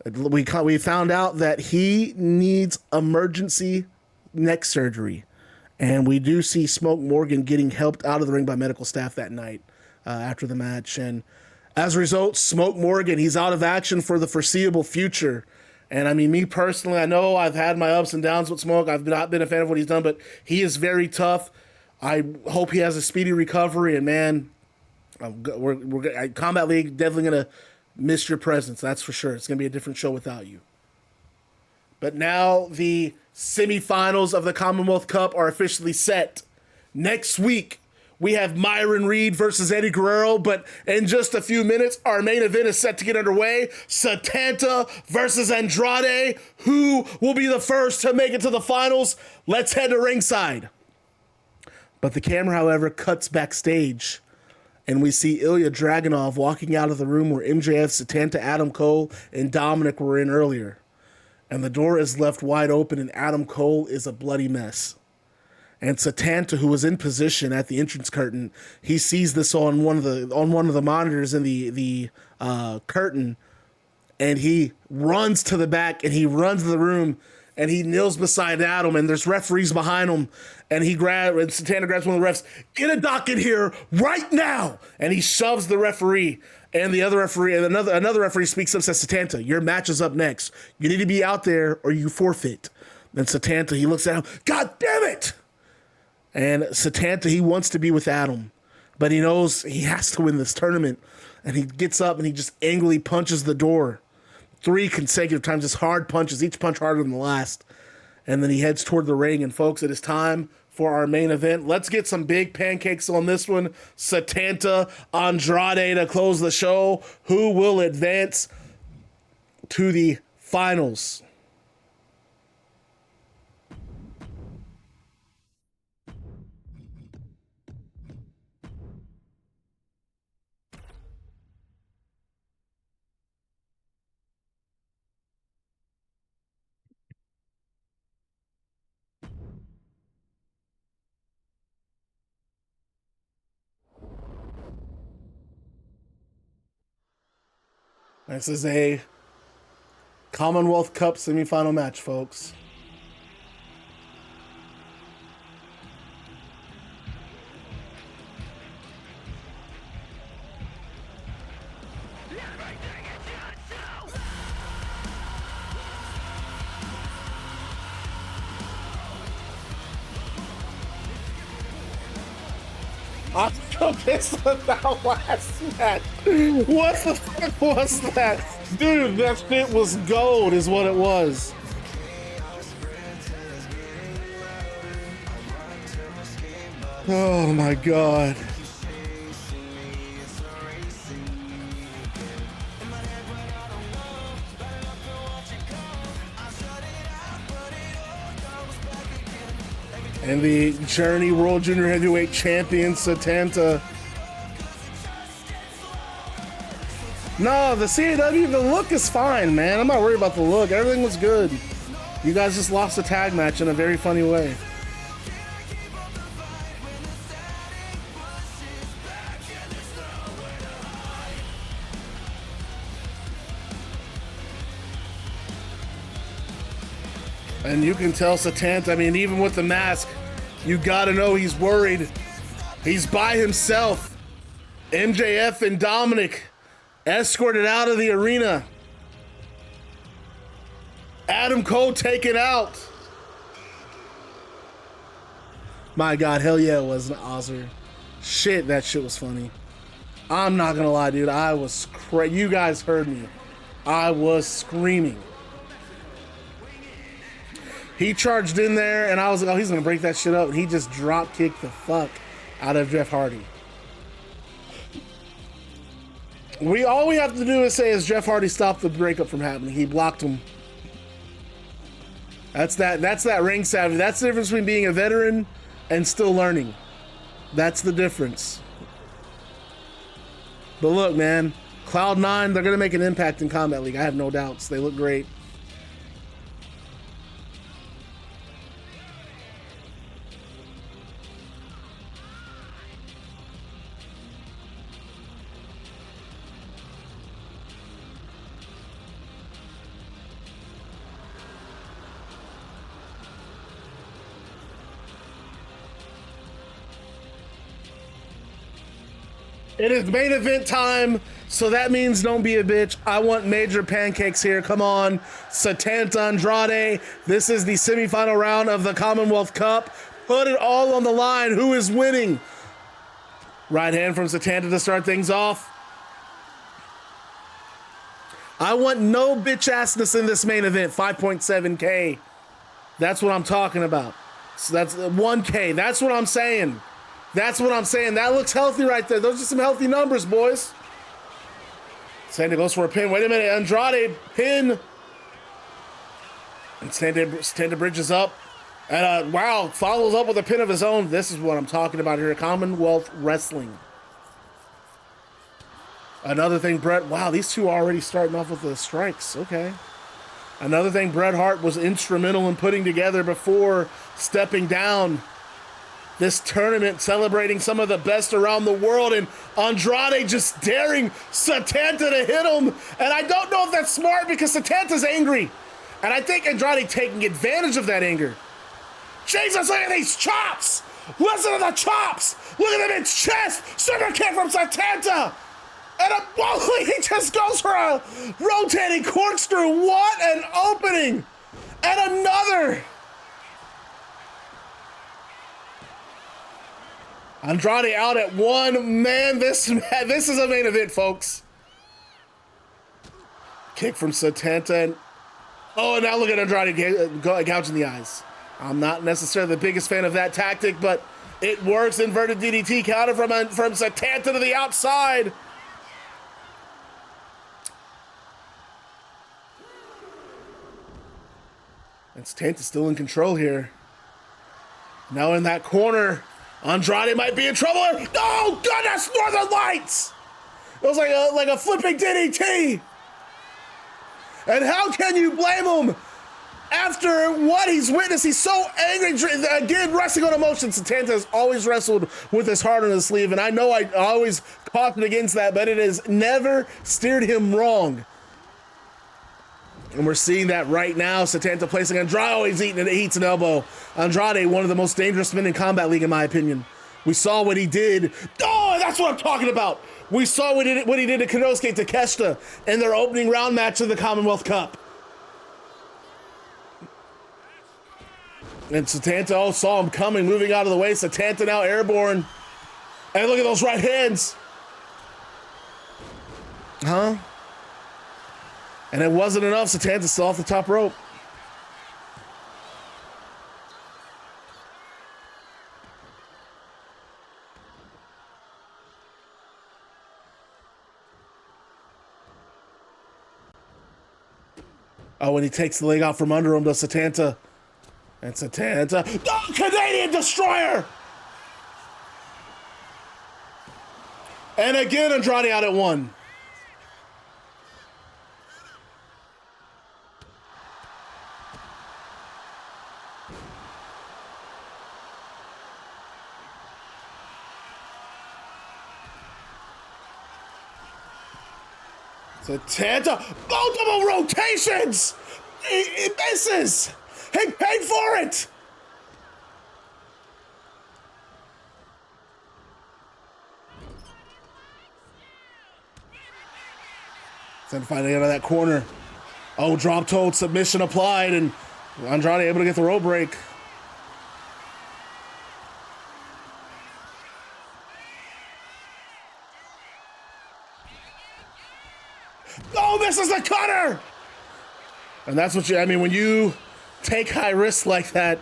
we found out that he needs emergency neck surgery. And we do see Smoke Morgan getting helped out of the ring by medical staff that night after the match. And as a result, Smoke Morgan, he's out of action for the foreseeable future. And I mean, me personally, I know I've had my ups and downs with Smoke. I've not been a fan of what he's done, but he is very tough. I hope he has a speedy recovery. And man, Combat League definitely going to miss your presence. That's for sure. It's going to be a different show without you. But now the semifinals of the Commonwealth Cup are officially set. Next week, we have Myron Reed versus Eddie Guerrero, but in just a few minutes, our main event is set to get underway. Setanta versus Andrade. Who will be the first to make it to the finals? Let's head to ringside. But the camera, however, cuts backstage, and we see Ilya Dragunov walking out of the room where MJF, Setanta, Adam Cole, and Dominik were in earlier. And the door is left wide open, and Adam Cole is a bloody mess. And Setanta, who was in position at the entrance curtain, he sees this on one of the monitors in the curtain, and he runs to the back, and he runs to the room, and he kneels beside Adam, and there's referees behind him, and Santana grabs one of the refs. Get a doc in here right now, and he shoves the referee. And the other referee, and another referee speaks up, says, Setanta, your match is up next. You need to be out there or you forfeit. Then Setanta, he looks at him, God damn it! And Setanta, he wants to be with Adam, but he knows he has to win this tournament. And he gets up and he just angrily punches the door 3 consecutive times, just hard punches, each punch harder than the last. And then he heads toward the ring. And folks, it is time for our main event. Let's get some big pancakes on this one. Setanta, Andrade to close the show. Who will advance to the finals? This is a Commonwealth Cup semifinal match, folks. I'm so pissed about last match. What the fuck was that? Dude, that shit was gold is what it was. Oh my god. And the Journey World Junior Heavyweight Champion, Setanta. No, the CAW, the look is fine, man. I'm not worried about the look. Everything was good. You guys just lost a tag match in a very funny way. And you can tell Setanta, I mean, even with the mask, you gotta know he's worried. He's by himself. MJF and Dominik escorted out of the arena. Adam Cole taken out. My God, hell yeah, it was an Ozer. Shit, that shit was funny. I'm not gonna lie, dude. I was you guys heard me. I was screaming. He charged in there, and I was like, oh, he's going to break that shit up. And he just drop-kicked the fuck out of Jeff Hardy. All we have to do is say is Jeff Hardy stopped the breakup from happening. He blocked him. That's that ring savvy. That's the difference between being a veteran and still learning. That's the difference. But look, man, Cloud9, they're going to make an impact in Combat League. I have no doubts. They look great. It is main event time, so that means don't be a bitch. I want major pancakes here. Come on, Setanta, Andrade. This is the semifinal round of the Commonwealth Cup. Put it all on the line. Who is winning? Right hand from Setanta to start things off. I want no bitch-assness in this main event. 5.7K. That's what I'm talking about. So that's 1K. That's what I'm saying. That's what I'm saying. That looks healthy right there. Those are some healthy numbers, boys. Setanta goes for a pin. Wait a minute. Andrade pin. And Setanta bridges up. And wow, follows up with a pin of his own. This is what I'm talking about here. Commonwealth Wrestling. Another thing, Bret. Wow, these two are already starting off with the strikes. Okay. Another thing Bret Hart was instrumental in putting together before stepping down this tournament, celebrating some of the best around the world, and Andrade just daring Setanta to hit him. And I don't know if that's smart because Setanta's angry. And I think Andrade taking advantage of that anger. Jesus, look at these chops! Listen to the chops! Look at him in his chest! Super kick from Setanta! And he just goes for a rotating corkscrew. What an opening! And another! Andrade out at one. Man, this is a main event, folks. Kick from Setanta. And, oh, and now look at Andrade gouging the eyes. I'm not necessarily the biggest fan of that tactic, but it works. Inverted DDT counter from Setanta to the outside. And Setanta's still in control here. Now in that corner, Andrade might be in trouble. Oh, goodness, Northern Lights! It was like a flipping DDT. And how can you blame him after what he's witnessed? He's so angry. Again, wrestling on emotion. Setanta has always wrestled with his heart on his sleeve, and I know I always cautioned against that, but it has never steered him wrong. And we're seeing that right now. Setanta placing Andrade. Oh, he's eating it. He eats an elbow. Andrade, one of the most dangerous men in Combat League, in my opinion. We saw what he did. Oh, that's what I'm talking about. We saw what he did to Konosuke Takeshita in their opening round match of the Commonwealth Cup. And Setanta, saw him coming, moving out of the way. Setanta now airborne. And look at those right hands. Huh? And it wasn't enough. Setanta's still off the top rope. Oh, and he takes the leg out from under him to Setanta. And Setanta. Oh, Canadian Destroyer! And again, Andrade out at one. Setanta, multiple rotations! He misses! He paid for it! Then finally out of that corner. Oh, drop toe, submission applied, and Andrade able to get the rope break. Oh, this is the cutter! And that's what when you take high risks like that,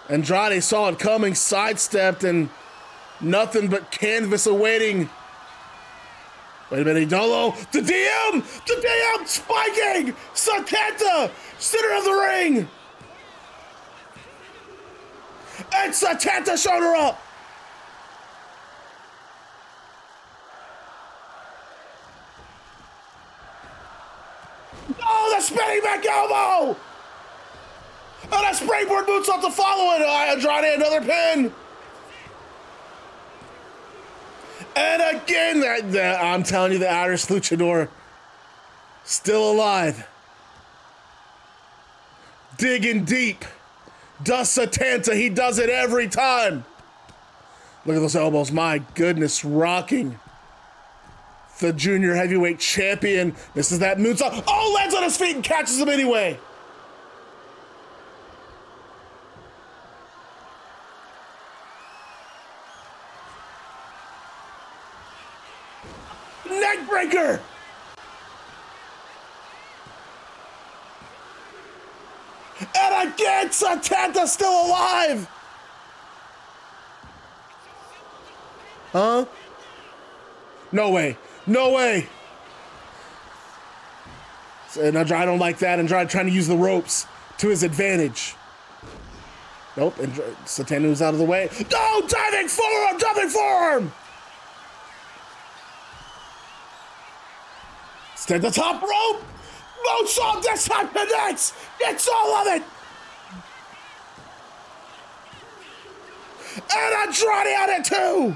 Andrade saw it coming, sidestepped, and nothing but canvas awaiting. Wait a minute, Dolo, the DM spiking! Setanta, center of the ring! And Setanta showed her up! Oh, the spinning back elbow! And a springboard moonsault to follow it. Andrade, another pin. And again, I'm telling you, the Irish Luchador still alive. Digging deep. Does Setanta. He does it every time. Look at those elbows. My goodness, rocking. The junior heavyweight champion. This is that moonsault. Oh, lands on his feet and catches him anyway. Neck breaker. And again, Setanta still alive. Huh? No way. No way. And I don't like that. Andrade trying to use the ropes to his advantage. Nope. And Setanta was out of the way. No, diving forearm, jumping forearm. Stand the top rope. Moonsault this time connects. Gets all of it. And Andrade out at two.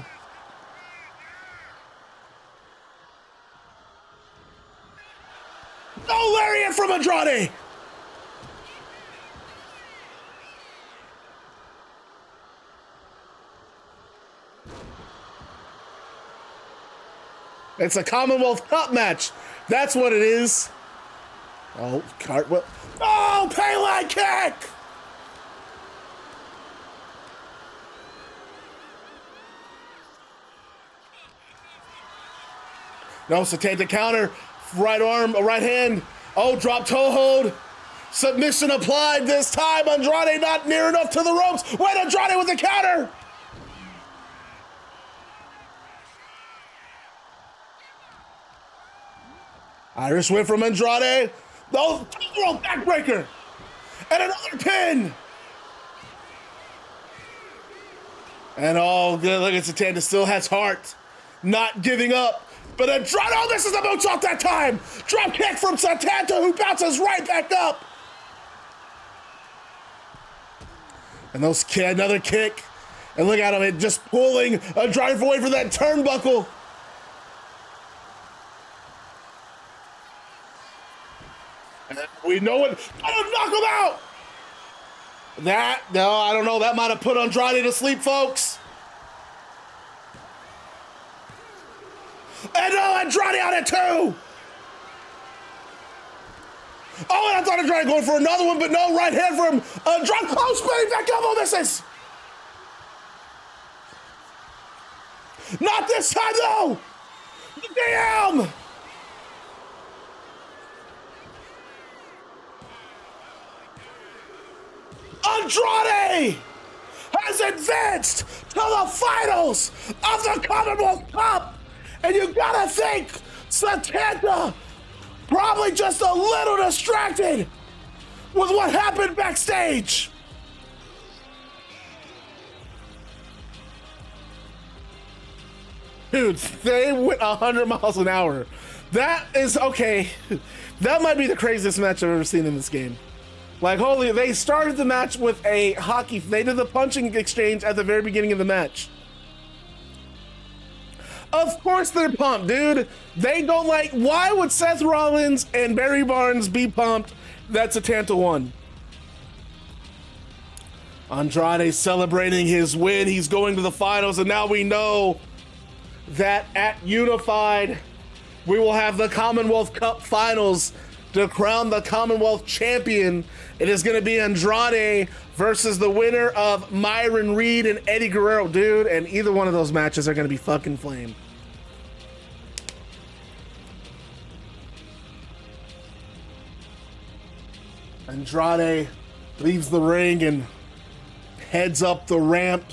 No lariat from Andrade. It's a Commonwealth Cup match. That's what it is. Oh, cartwheel. Oh, Pele kick! No, Setanta counter. Right arm, right hand. Oh, drop toe hold. Submission applied this time. Andrade not near enough to the ropes. Wait, Andrade with the counter. Irish whip from Andrade. No, throw backbreaker. And another pin. And oh, good. Look at Setanta, still has heart. Not giving up. But Andrade, oh, this is the moonsault that time. Drop kick from Setanta, who bounces right back up. And another kick. And look at him, just pulling Andrade away from that turnbuckle. We know it. Oh, knock him out! No, I don't know. That might have put Andrade to sleep, folks. And no, Andrade out at 2! Oh, and I thought Andrade going for another one, but no, right hand from Andrade. Oh, spinning back elbow, misses! Not this time, though! Damn! Andrade has advanced to the finals of the Commonwealth Cup, and you gotta think Setanta probably just a little distracted with what happened backstage. Dude, they went 100 miles an hour. That is okay. That might be the craziest match I've ever seen in this game. Like, holy, they started the match with a hockey. They did the punching exchange at the very beginning of the match. Of course they're pumped, dude. They don't like, why would Seth Rollins and Barry Barnes be pumped that Setanta won? Andrade celebrating his win. He's going to the finals, and now we know that at Unified, we will have the Commonwealth Cup Finals to crown the Commonwealth Champion. It is going to be Andrade versus the winner of Myron Reed and Eddie Guerrero, dude, and either one of those matches are going to be fucking flame. Andrade leaves the ring and heads up the ramp.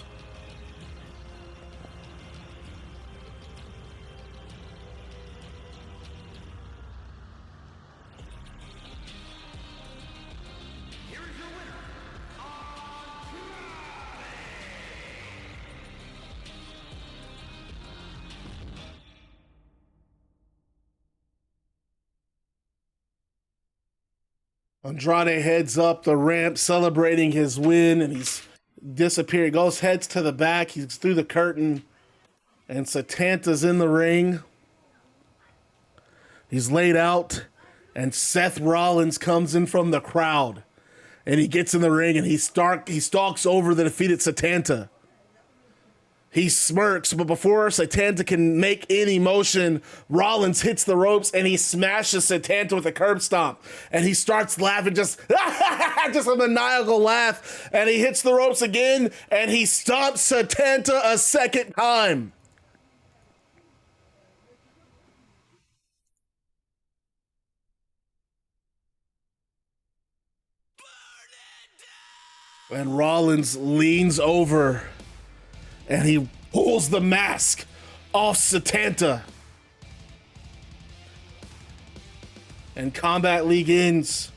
Andrade heads up the ramp celebrating his win, and he's disappearing. Heads to the back. He's through the curtain, and Setanta's in the ring. He's laid out, and Seth Rollins comes in from the crowd, and he gets in the ring, and he stalks over the defeated Setanta. He smirks, but before Setanta can make any motion, Rollins hits the ropes and he smashes Setanta with a curb stomp. And he starts laughing, just a maniacal laugh. And he hits the ropes again and he stomps Setanta a second time. And Rollins leans over and he pulls the mask off Setanta. And Combat League ends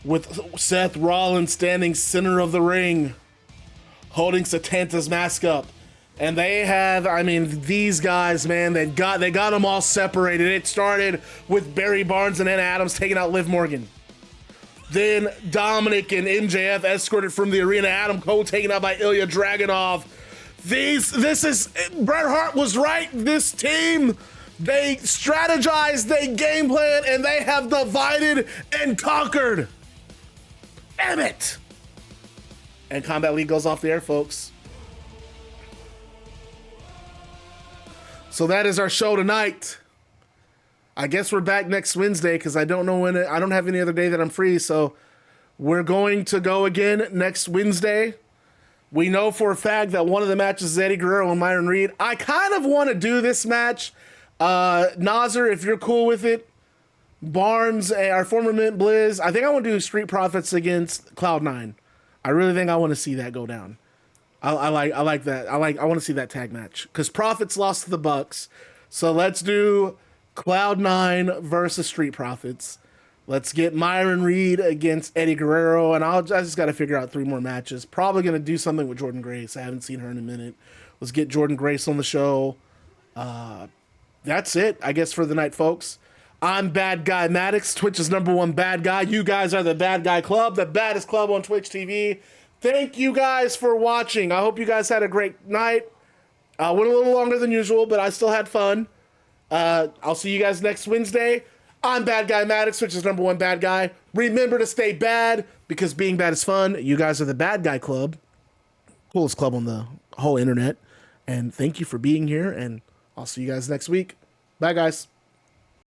with Seth Rollins standing center of the ring, holding Setanta's mask up. And they have, I mean, these guys, man, they got them all separated. It started with Barry Barnes and then Adams taking out Liv Morgan. Then Dominik and MJF escorted from the arena. Adam Cole taken out by Ilya Dragunov. Bret Hart was right. This team, they strategized, they game plan, and they have divided and conquered. Damn it. And Combat League goes off the air, folks. So that is our show tonight. I guess we're back next Wednesday because I don't know when. I don't have any other day that I'm free. So we're going to go again next Wednesday. We know for a fact that one of the matches is Eddie Guerrero and Myron Reed. I kind of want to do this match. Nazar, if you're cool with it. Barnes, our former Mint Blizz. I think I want to do Street Profits against Cloud9. I really think I want to see that go down. I like that. I want to see that tag match because Profits lost to the Bucks. So let's do Cloud9 versus Street Profits. Let's get Myron Reed against Eddie Guerrero, and I just got to figure out 3 more matches. Probably going to do something with Jordan Grace. I haven't seen her in a minute. Let's get Jordan Grace on the show. That's it, I guess, for the night, folks. I'm Bad Guy Maddox, Twitch's #1 bad guy. You guys are the Bad Guy Club, the baddest club on Twitch TV. Thank you guys for watching. I hope you guys had a great night. Went a little longer than usual, but I still had fun. I'll see you guys next Wednesday. I'm Bad Guy Maddox, Twitch's #1 bad guy. Remember to stay bad, because being bad is fun. You guys are the Bad Guy Club. Coolest club on the whole internet. And thank you for being here, and I'll see you guys next week. Bye, guys.